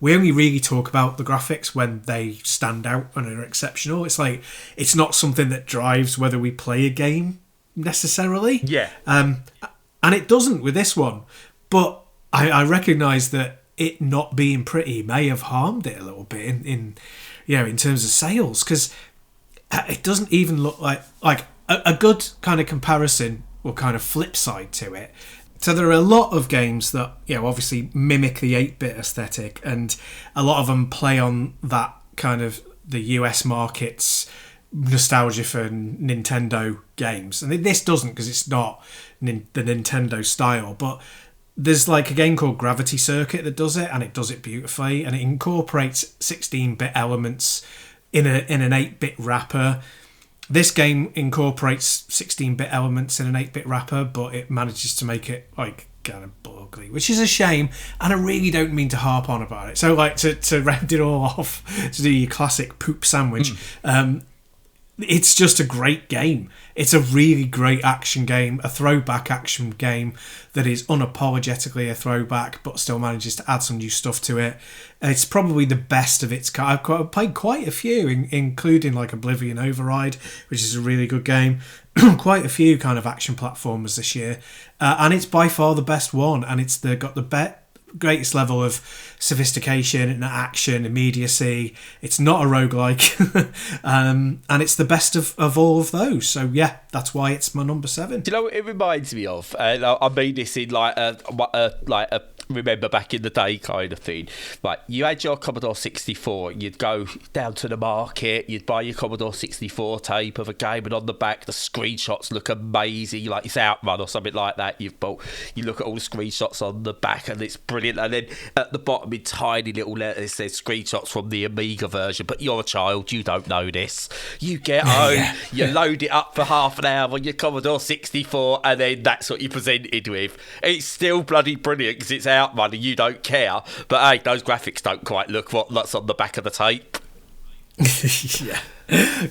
we only really talk about the graphics when they stand out and are exceptional. It's like, it's not something that drives whether we play a game necessarily. Yeah. And it doesn't with this one. But I recognise that it not being pretty may have harmed it a little bit in terms of sales, because it doesn't even look like a good kind of comparison or kind of flip side to it. So there are a lot of games that, obviously mimic the 8-bit aesthetic, and a lot of them play on that kind of the US market's nostalgia for Nintendo games, and this doesn't because it's not the Nintendo style, but there's like a game called Gravity Circuit that does it, and it does it beautifully, and it incorporates 16-bit elements in an 8-bit wrapper. This game incorporates 16-bit elements in an 8-bit wrapper, but it manages to make it like kind of ugly, which is a shame, and I really don't mean to harp on about it. So like to round it all off, to do your classic poop sandwich, it's just a great game. It's a really great action game, a throwback action game that is unapologetically a throwback, but still manages to add some new stuff to it. It's probably the best of its kind. I've played quite a few, including like Oblivion Override, which is a really good game. Quite a few kind of action platformers this year, and it's by far the best one. And it's got the greatest level of sophistication and action, immediacy. It's not a roguelike, and it's the best of all of those. So yeah, that's why it's my number 7. Do you know what it reminds me of? I mean this in like a remember back in the day kind of thing. Like you had your Commodore 64, you'd go down to the market, you'd buy your Commodore 64 tape of a game, and on the back the screenshots look amazing, like it's Outrun or something like that you've bought. You look at all the screenshots on the back and it's brilliant, and then at the bottom in tiny little letters it says screenshots from the Amiga version, but you're a child, you don't know this. You get home, you load it up for half an hour on your Commodore 64, and then that's what you're presented with. It's still bloody brilliant because it's Outrun and you don't care, but hey, those graphics don't quite look what's on the back of the tape. Yeah.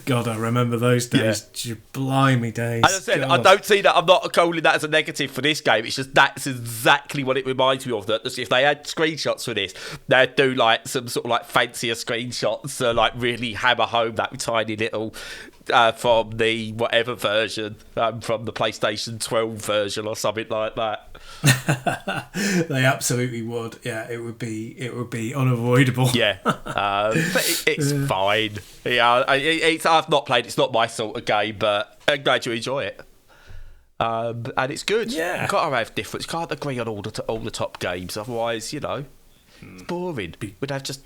God, I remember those days. Yeah. Blimey days. As I said, God. I don't see that. I'm not calling that as a negative for this game. It's just that's exactly what it reminds me of. That if they had screenshots for this, they'd do like some sort of like fancier screenshots, like really hammer home that tiny little from the whatever version, from the PlayStation 12 version or something like that. They absolutely would. Yeah, it would be unavoidable. Yeah, but it's fine. Yeah, I've not played. It's not my sort of game, but I'm glad you enjoy it. And it's good. Yeah, you've got to have difference. Can't agree on all the top games. Otherwise, it's boring.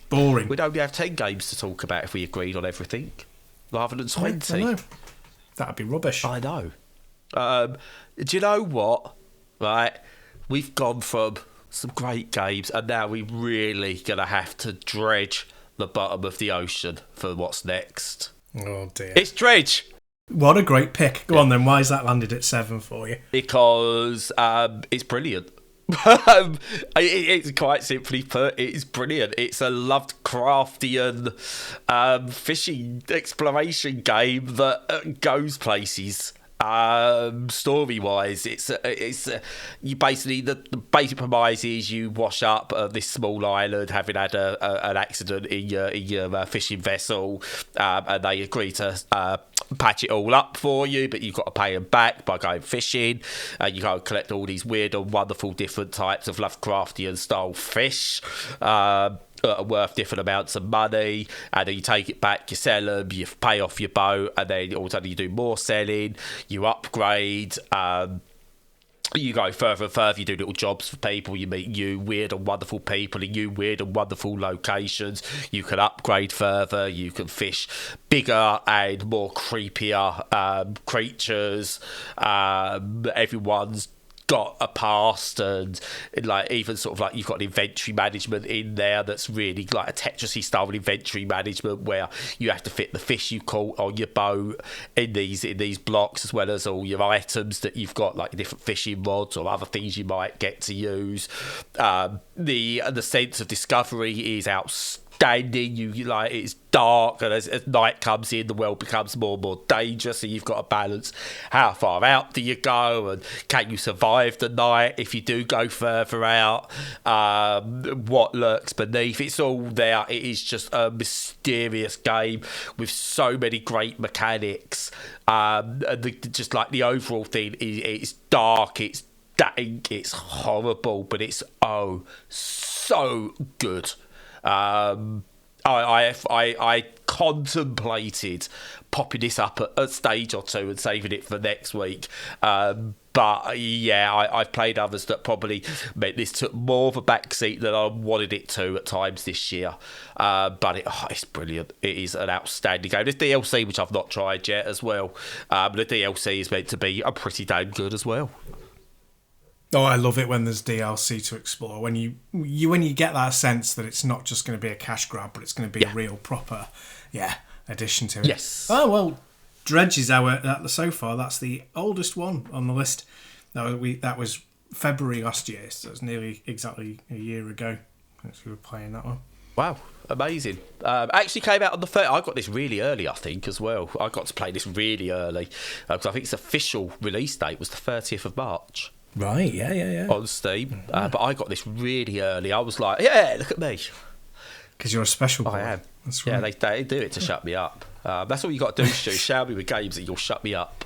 Boring. We'd only have 10 games to talk about if we agreed on everything, rather than 20. I know. That'd be rubbish. I know. Do you know what? Right, we've gone from some great games, and now we're really gonna have to dredge the bottom of the ocean for what's next. Oh dear. It's Dredge. What a great pick. Go on then, why is that landed at 7 for you? Because it's brilliant. It's quite simply put, it's brilliant. It's a Lovecraftian fishing exploration game that goes places. Story wise, it's you basically the basic premise is you wash up this small island having had an accident in your fishing vessel, and they agree to patch it all up for you, but you've got to pay them back by going fishing. You go and collect all these weird and wonderful different types of Lovecraftian style fish are worth different amounts of money, and then you take it back, you sell them, you pay off your boat, and then all of a sudden you do more selling, you upgrade, you go further and further, you do little jobs for people, you meet new weird and wonderful people in new weird and wonderful locations, you can upgrade further, you can fish bigger and more creepier creatures, everyone's got a past, and like even sort of like you've got an inventory management in there that's really like a Tetrisy style inventory management where you have to fit the fish you caught on your boat in these blocks, as well as all your items that you've got, like different fishing rods or other things you might get to use. The sense of discovery is outstanding. You like, it's dark, and as night comes in, the world becomes more and more dangerous, so you've got to balance how far out do you go, and can you survive the night if you do go further out, what lurks beneath. It's all there. It is just a mysterious game with so many great mechanics, just like the overall thing it's dark, it's dank, it's horrible, but it's so good. I contemplated popping this up at a stage or two and saving it for next week, but But yeah, I've played others that probably meant this took more of a backseat than I wanted it to at times this year. But it's brilliant. It is an outstanding game. There's DLC, which I've not tried yet as well. But the DLC is meant to be pretty damn good as well. Oh, I love it when there's DLC to explore. When you get that sense that it's not just going to be a cash grab, but it's going to be a real proper, addition to it. Yes. Oh well, Dredge is so far. That's the oldest one on the list. That was February last year, so it's nearly exactly a year ago since we were playing that one. Wow, amazing. Actually came out on the 30th. I got this really early, I think, as well. I got to play this really early because I think its official release date was the 30th of March. Right, yeah. On Steam. But I got this really early. I was like, yeah, look at me. Because you're a special boy. I am. That's right. Yeah, they do it to shut me up. That's all you got to do, Stu. Shower me with games that you'll shut me up.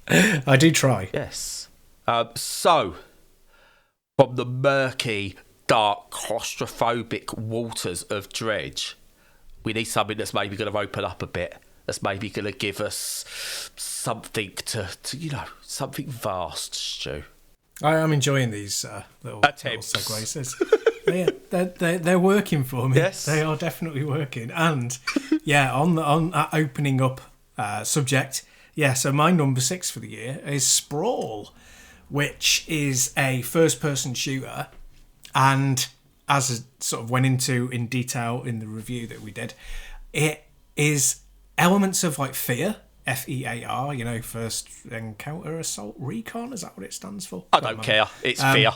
I do try. Yes. So, from the murky, dark, claustrophobic waters of Dredge, we need something that's maybe going to open up a bit. That's maybe going to give us something to something vast, Stu. I am enjoying these little segues. They're working for me. Yes, they are definitely working. And on that opening up subject, so my number 6 for the year is Sprawl, which is a first-person shooter, and as I sort of went into in detail in the review that we did, it is elements of like fear. FEAR, first encounter assault recon. Is that what it stands for? I don't care. It's fear.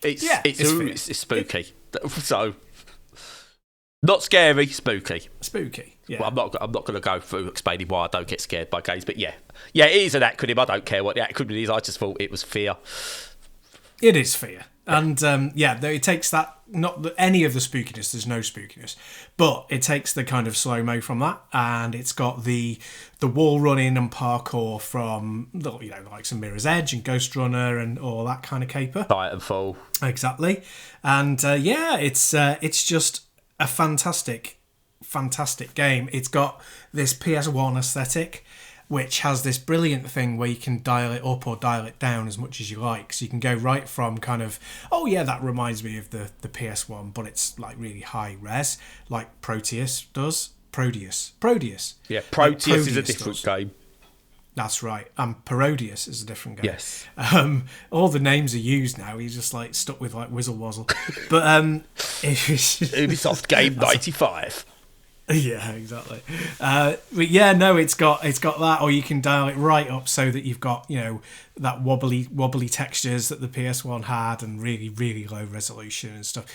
It's spooky. So not scary, spooky. Spooky. Yeah. Well, I'm not going to go through explaining why I don't get scared by games, but yeah, it is an acronym. I don't care what the acronym is. I just thought it was fear. It is fear. And it takes that, not any of the spookiness, there's no spookiness, but it takes the kind of slow-mo from that, and it's got the wall running and parkour from, like some Mirror's Edge and Ghost Runner and all that kind of caper. Titanfall. Exactly. And it's just a fantastic game. It's got this PS1 aesthetic, which has this brilliant thing where you can dial it up or dial it down as much as you like. So you can go right from kind of, that reminds me of the PS1, but it's like really high res, like Proteus does. Proteus. Yeah, Proteus is a different game. That's right. And Parodius is a different game. Yes. All the names are used now. You're just like stuck with like Whizzle Wazzle. But Ubisoft Game 95. Yeah, exactly. It's got that, or you can dial it right up so that you've got that wobbly textures that the PS1 had, and really really low resolution and stuff.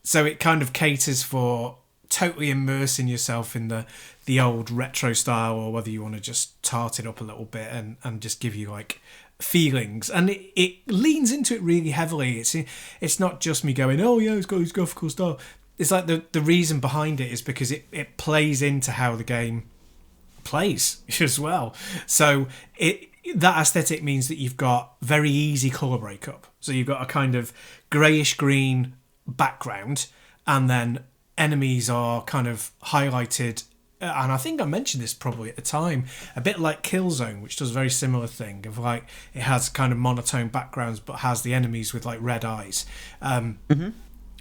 So it kind of caters for totally immersing yourself in the old retro style, or whether you want to just tart it up a little bit and just give you like feelings. And it leans into it really heavily. It's not just me going, it's got its graphical style. It's like the reason behind it is because it plays into how the game plays as well. So that aesthetic means that you've got very easy colour breakup. So you've got a kind of greyish green background, and then enemies are kind of highlighted. And I think I mentioned this probably at the time, a bit like Killzone, which does a very similar thing of like it has kind of monotone backgrounds but has the enemies with like red eyes.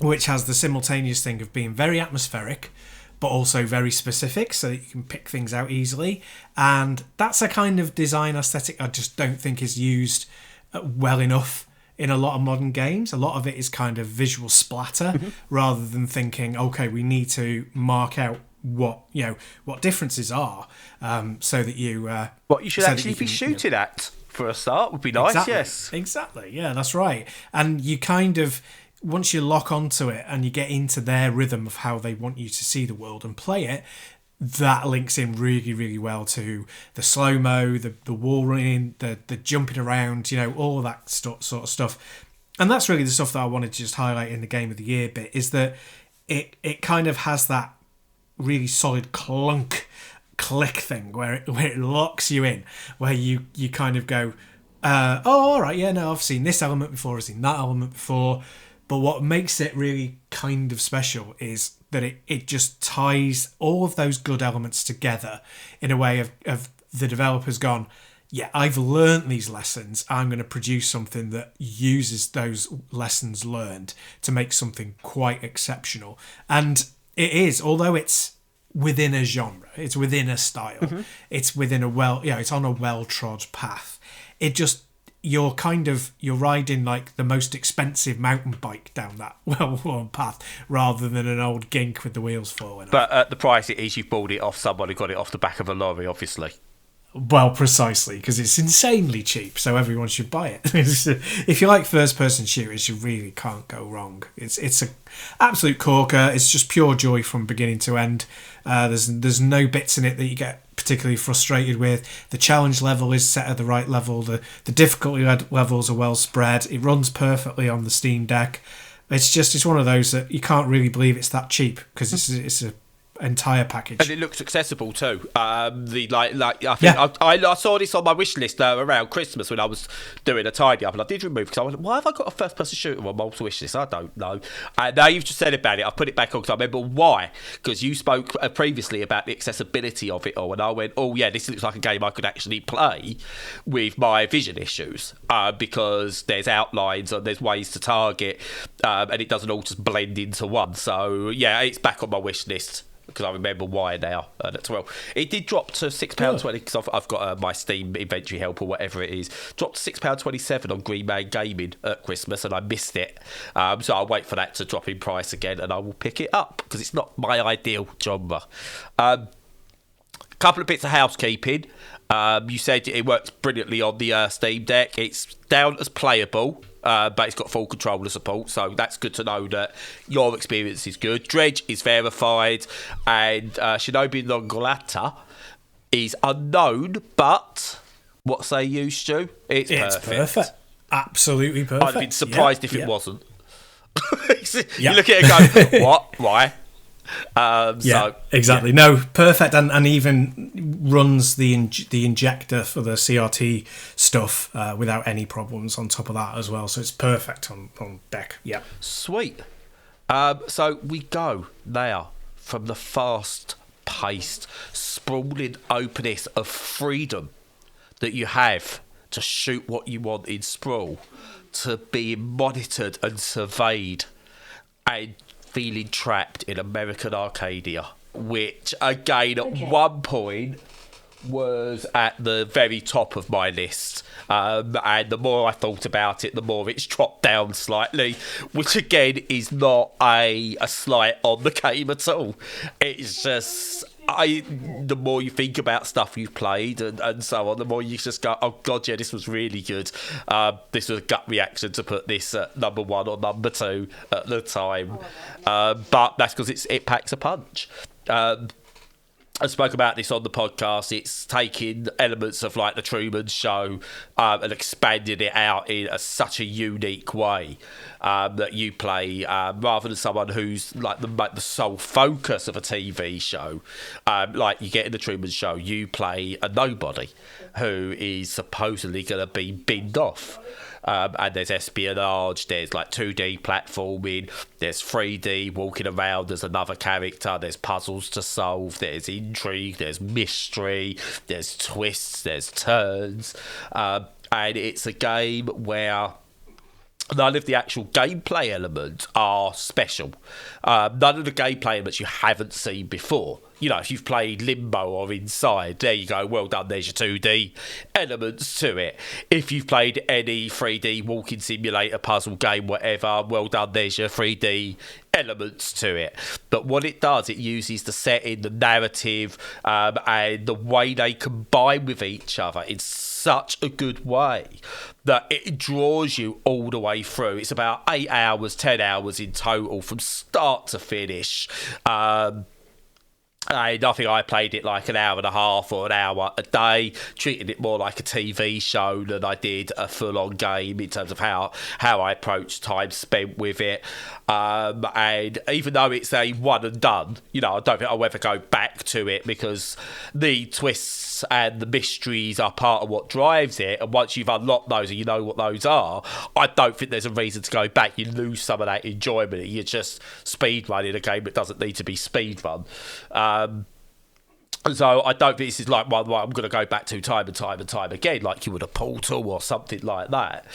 Which has the simultaneous thing of being very atmospheric, but also very specific, so that you can pick things out easily. And that's a kind of design aesthetic I just don't think is used well enough in a lot of modern games. A lot of it is kind of visual splatter, rather than thinking, okay, we need to mark out what differences are, so that you what you should actually be shooting at for a start would be nice. Exactly. Yeah, that's right. And you kind of, once you lock onto it and you get into their rhythm of how they want you to see the world and play it, that links in really, really well to the slow-mo, the wall running, the jumping around, all of that sort of stuff. And that's really the stuff that I wanted to just highlight in the Game of the Year bit, is that it kind of has that really solid click thing where it locks you in, where you kind of go, all right, I've seen this element before, I've seen that element before. But what makes it really kind of special is that it just ties all of those good elements together in a way of the developers gone, yeah, I've learnt these lessons. I'm going to produce something that uses those lessons learned to make something quite exceptional. And it is, although it's within a genre, it's within a style, it's within it's on a well-trod path. It just, you're riding like the most expensive mountain bike down that well-worn path rather than an old gink with the wheels falling off. But at the price it is, you bought it off someone who got it off the back of a lorry, obviously. Well, precisely, because it's insanely cheap, so everyone should buy it. If you like first-person shooters, you really can't go wrong. It's an absolute corker. It's just pure joy from beginning to end. There's no bits in it that you get particularly frustrated with. The challenge level is set at the right level. The difficulty levels are well spread. It runs perfectly on the Steam Deck. It's one of those that you can't really believe it's that cheap, because it's a entire package, and it looks accessible too. I saw this on my wish list around Christmas when I was doing a tidy up, and I did remove, because I was like, why have I got a first person shooter on my wish list? I don't know. And now you've just said about it, I've put it back on because I remember why. Because you spoke previously about the accessibility of it all, and I went, oh yeah, this looks like a game I could actually play with my vision issues, because there's outlines and there's ways to target, and it doesn't all just blend into one. So yeah, it's back on my wish list, because I remember why now. That's well. It did drop to £6.20, because I've got my Steam inventory help or whatever it is. Dropped to £6.27 on Green Man Gaming at Christmas, and I missed it. So I'll wait for that to drop in price again, and I will pick it up, because it's not my ideal genre. Couple of bits of housekeeping. You said it works brilliantly on the Steam Deck. It's down as playable, but it's got full controller support, so that's good to know that your experience is good. Dredge is verified, and Shinobi no Glata is unknown, but what say you, Stu? It's perfect. Absolutely perfect. I'd have been surprised if it wasn't. You look at it and go, what? Why? Exactly. No, perfect, and even runs the injector for the CRT stuff without any problems on top of that as well. So it's perfect on deck. Yeah, sweet. So we go now from the fast-paced, sprawling openness of freedom that you have to shoot what you want in sprawl, to being monitored and surveyed and feeling trapped in American Arcadia, which again at one point was at the very top of my list, and the more I thought about it, the more it's dropped down slightly, which again is not a slight on the game at all. It's just the more you think about stuff you've played and so on, the more you just go, oh god, yeah, this was really good. This was a gut reaction to put this at number 1 or number 2 at the time, but that's because it packs a punch. I spoke about this on the podcast. It's taking elements of like the Truman Show and expanding it out in such a unique way that you play, rather than someone who's like the sole focus of a TV show. Like you get in the Truman Show, you play a nobody who is supposedly going to be binned off. And there's espionage, there's like 2D platforming, there's 3D walking around, there's another character, there's puzzles to solve, there's intrigue, there's mystery, there's twists, there's turns, and it's a game where none of the actual gameplay elements are special. None of the gameplay elements you haven't seen before. You know, if you've played Limbo or Inside, there you go, well done, there's your 2D elements to it. If you've played any 3D walking simulator, puzzle game, whatever, well done, there's your 3D elements to it. But what it does, it uses the setting, the narrative, and the way they combine with each other in such a good way that it draws you all the way through. It's about 8 hours, 10 hours in total from start to finish. I think I played it like an hour and a half or an hour a day, treating it more like a TV show than I did a full-on game in terms of how I approached time spent with it. And even though it's a one and done, you know, I don't think I'll ever go back to it because the twists and the mysteries are part of what drives it. And once you've unlocked those and you know what those are, I don't think there's a reason to go back. You lose some of that enjoyment. You're just speedrunning a game that doesn't need to be speedrun. So I don't think this is like one I'm going to go back to time and time and time again, like you would a Portal or something like that.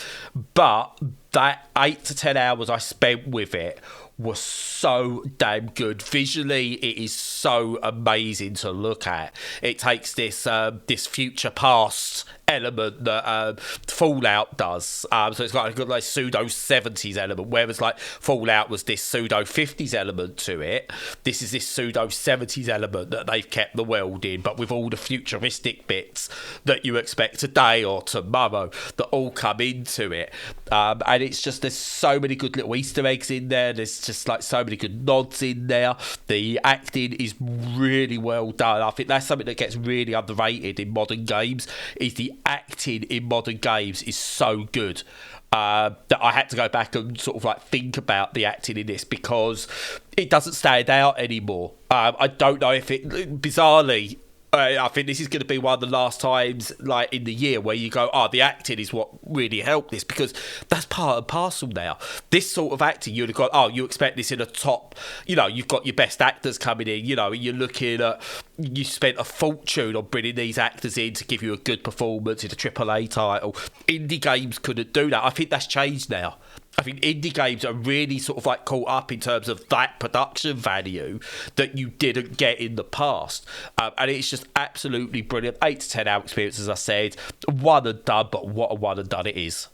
But that 8 to 10 hours I spent with it was so damn good. Visually, it is so amazing to look at. It takes this this future past element that Fallout does. So it's got a good like pseudo 70s element, whereas like Fallout was this pseudo 50s element to it. This is this pseudo 70s element that they've kept the world in, but with all the futuristic bits that you expect today or tomorrow that all come into it. And it's just, there's so many good little Easter eggs in there. There's just like so many good nods in there. The acting is really well done. I think that's something that gets really underrated in modern games, is the acting in modern games is so good. That I had to go back and sort of like think about the acting in this because it doesn't stand out anymore. I don't know if it, bizarrely, I think this is going to be one of the last times like in the year where you go, the acting is what really helped this, because that's part and parcel now. This sort of acting, you'd have got, you expect this in a top, you've got your best actors coming in, you're looking at, you spent a fortune on bringing these actors in to give you a good performance in a AAA title. Indie games couldn't do that. I think that's changed now. I think indie games are really sort of like caught up in terms of that production value that you didn't get in the past. And it's just absolutely brilliant. 8 to 10 hour experience, as I said. One and done, but what a one and done it is.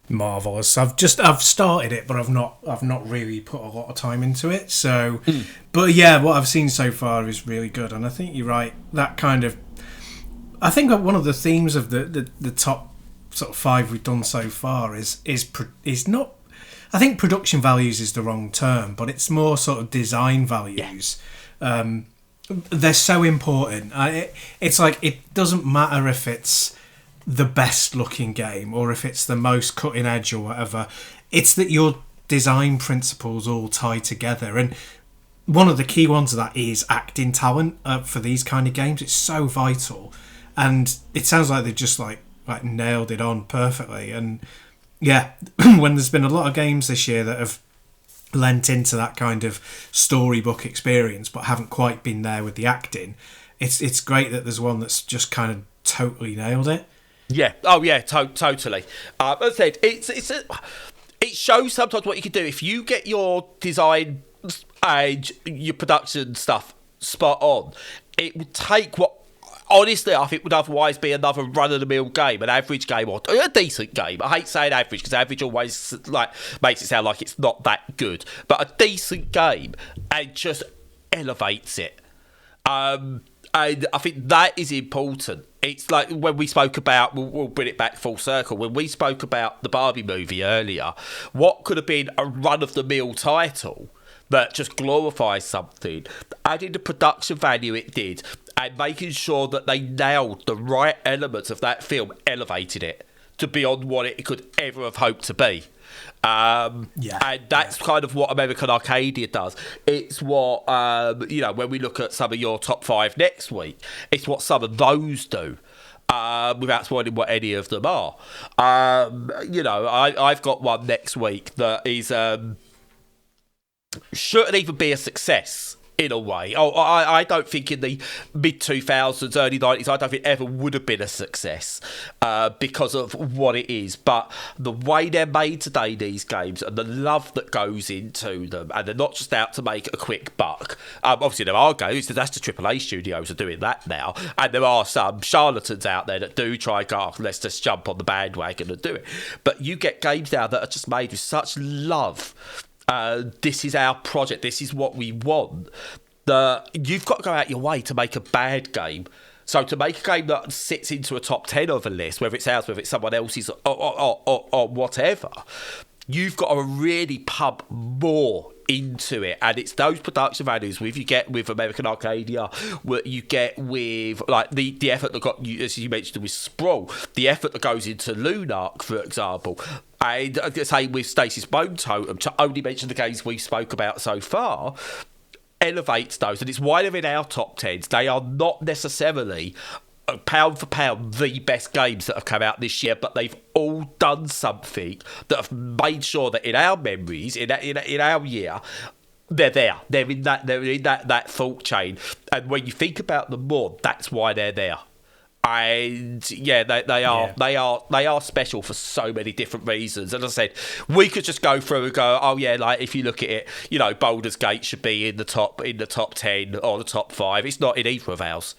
Marvellous. I've started it, but I've not really put a lot of time into it. So, but yeah, what I've seen so far is really good. And I think you're right. That kind of, I think one of the themes of the top sort of 5 we've done so far is not, I think production values is the wrong term, but it's more sort of design values. Yeah. They're so important. It's like, it doesn't matter if it's the best looking game or if it's the most cutting edge or whatever. It's that your design principles all tie together. And one of the key ones of that is acting talent for these kind of games. It's so vital. And it sounds like they've just like nailed it on perfectly. And yeah, when there's been a lot of games this year that have lent into that kind of storybook experience but haven't quite been there with the acting, it's great that there's one that's just kind of totally nailed it. Yeah. Oh yeah. Totally. As I said, it shows sometimes what you can do if you get your design and your production stuff spot on. It would take what, honestly, I think would otherwise be another run-of-the-mill game, an average game, or a decent game. I hate saying average because average always like makes it sound like it's not that good, but a decent game and just elevates it. And I think that is important. It's like when we spoke about, we'll bring it back full circle, when we spoke about the Barbie movie earlier, what could have been a run-of-the-mill title that just glorifies something, adding the production value it did, and making sure that they nailed the right elements of that film, elevated it to beyond what it could ever have hoped to be. And that's kind of what American Arcadia does. It's what, when we look at some of your top 5 next week, it's what some of those do. Without spoiling what any of them are. I've got one next week that is shouldn't even be a success in a way. I don't think in the mid-2000s, early 90s, I don't think it ever would have been a success because of what it is. But the way they're made today, these games, and the love that goes into them, and they're not just out to make a quick buck. Obviously, there are games, that's the AAA studios are doing that now, and there are some charlatans out there that do try and go, let's just jump on the bandwagon and do it. But you get games now that are just made with such love. This is our project, this is what we want, that you've got to go out your way to make a bad game. So to make a game that sits into a top 10 of a list, whether it's ours, whether it's someone else's or whatever, you've got to really pump more into it. And it's those production values you get with American Arcadia, what you get with like the effort that got you, as you mentioned with Sprawl, the effort that goes into Lunark, for example. And I say with Stasis Bone Totem, to only mention the games we spoke about so far, elevates those. And it's why they're in our top 10s. They are not necessarily, pound for pound, the best games that have come out this year, but they've all done something that have made sure that in our memories, in our year, they're there. They're in that thought chain. And when you think about them more, that's why they're there. And yeah, they are special for so many different reasons. As I said, we could just go through and go, oh yeah, like if you look at it, you know, Baldur's Gate should be in the top 10 or the top 5. It's not in either of ours.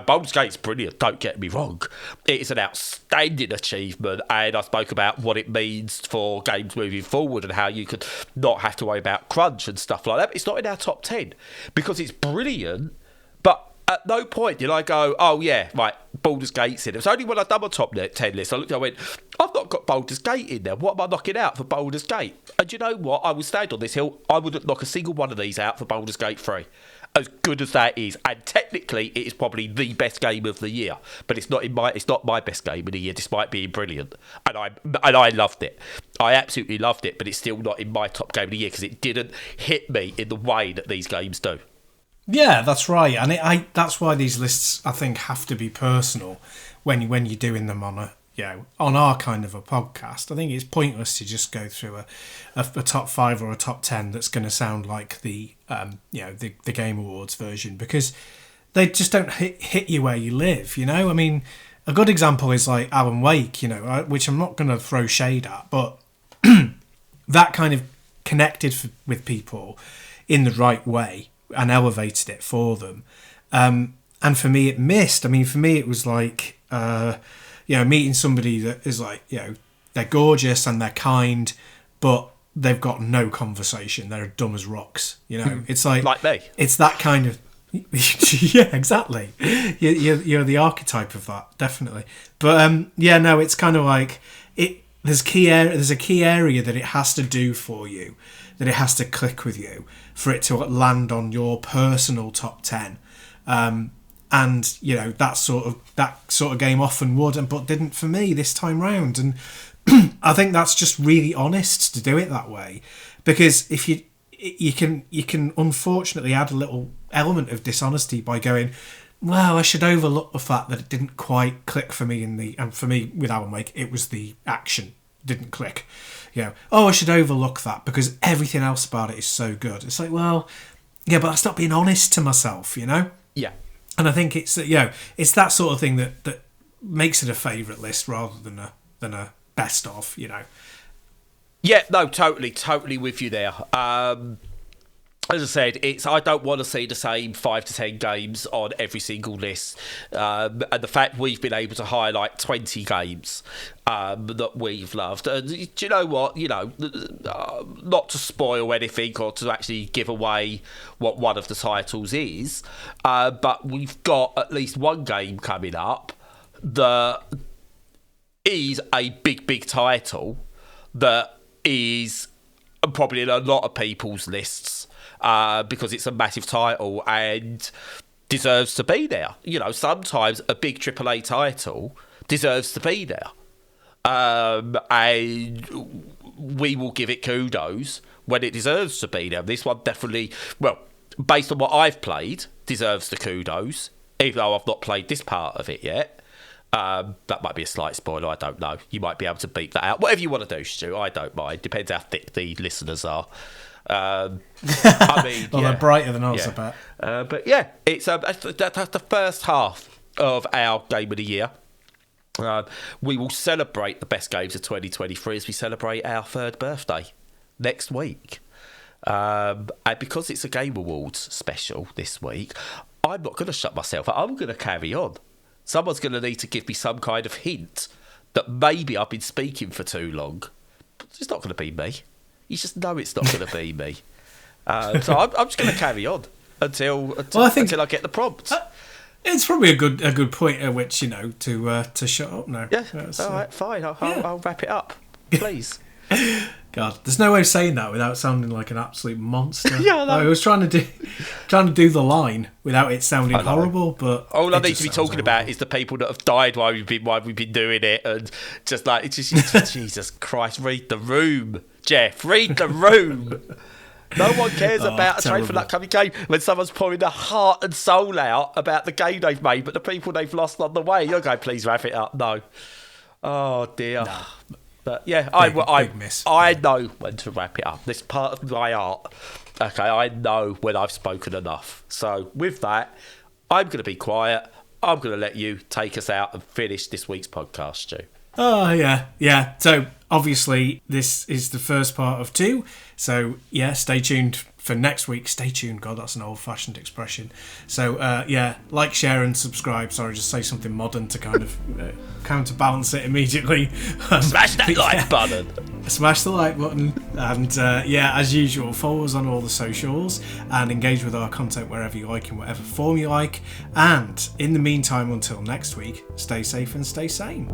Baldur's Gate's brilliant, don't get me wrong. It is an outstanding achievement, and I spoke about what it means for games moving forward and how you could not have to worry about crunch and stuff like that. But it's not in our top 10 because it's brilliant, but at no point did I go, oh yeah, right, Baldur's Gate's in it. It was only when I done my top 10 list, I looked and I went, I've not got Baldur's Gate in there. What am I knocking out for Baldur's Gate? And you know what? I will stand on this hill. I wouldn't knock a single one of these out for Baldur's Gate 3. As good as that is, and technically it is probably the best game of the year, but it's not my best game of the year, despite being brilliant. And I loved it. I absolutely loved it, but it's still not in my top game of the year because it didn't hit me in the way that these games do. Yeah, that's right, and that's why these lists I think have to be personal when you're doing them on on our kind of a podcast. I think it's pointless to just go through a top 5 or a top 10 that's going to sound like the Game Awards version, because they just don't hit you where you live. You know, I mean, a good example is like Alan Wake, which I'm not going to throw shade at, but that kind of connected with people in the right way and elevated it for them. And for me, it missed. I mean, for me, it was like, meeting somebody that is like, they're gorgeous and they're kind, but they've got no conversation. They're dumb as rocks. It's like me. It's that kind of, yeah, exactly. You're the archetype of that, definitely. But it's kind of like There's a key area that it has to do for you, that it has to click with you for it to land on your personal top 10. And that sort of game often would, but didn't for me this time round. And I think that's just really honest to do it that way, because if you can unfortunately add a little element of dishonesty by going, well, I should overlook the fact that it didn't quite click for me and for me with Alan Wake, it was the action didn't click. I should overlook that because everything else about it is so good. It's like, well, yeah, but that's not being honest to myself, Yeah. And I think it's it's that sort of thing that makes it a favourite list rather than a best of, Yeah, no, totally with you there. As I said, I don't want to see the same 5 to 10 games on every single list. And the fact we've been able to highlight 20 games that we've loved. And do you know what? Not to spoil anything or to actually give away what one of the titles is, but we've got at least one game coming up that is a big title that is probably in a lot of people's lists. Because it's a massive title and deserves to be there. Sometimes a big AAA title deserves to be there. And we will give it kudos when it deserves to be there. This one definitely, based on what I've played, deserves the kudos, even though I've not played this part of it yet. That might be a slight spoiler, I don't know. You might be able to beep that out. Whatever you want to do, Stu, I don't mind. Depends how thick the listeners are. They're brighter than us, I bet. But yeah, it's the first half of our Game of the Year. We will celebrate the best games of 2023 as we celebrate our 3rd birthday next week. And because it's a Game Awards special this week, I'm not going to shut myself up. I'm going to carry on. Someone's going to need to give me some kind of hint that maybe I've been speaking for too long. It's not going to be me. You just know it's not going to be me. So I'm just going to carry on until I get the prompt. It's probably a good point at which to shut up now. Yeah. All right. Fine. I'll wrap it up, please. God, there's no way of saying that without sounding like an absolute monster. Yeah, I was trying to do the line without it sounding horrible, but all I need to be talking about is the people that have died while we've been doing it, and just like it's just Jesus Christ, read the room, Jeff, read the room. No one cares about a trade for that coming game when someone's pouring their heart and soul out about the game they've made, but the people they've lost on the way. You're going, please wrap it up. No. Oh dear. Nah. But yeah, Big miss. I know when to wrap it up. This part of my art. Okay, I know when I've spoken enough. So with that, I'm going to be quiet. I'm going to let you take us out and finish this week's podcast, Stu. Oh, yeah. So, obviously, this is the first part of 2. So, yeah, stay tuned for next week. Stay tuned. God, that's an old-fashioned expression. So, like, share and subscribe. Sorry, just say something modern to kind of counterbalance it immediately. Smash that like button. Smash the like button. And, as usual, follow us on all the socials and engage with our content wherever you like, in whatever form you like. And, in the meantime, until next week, stay safe and stay sane.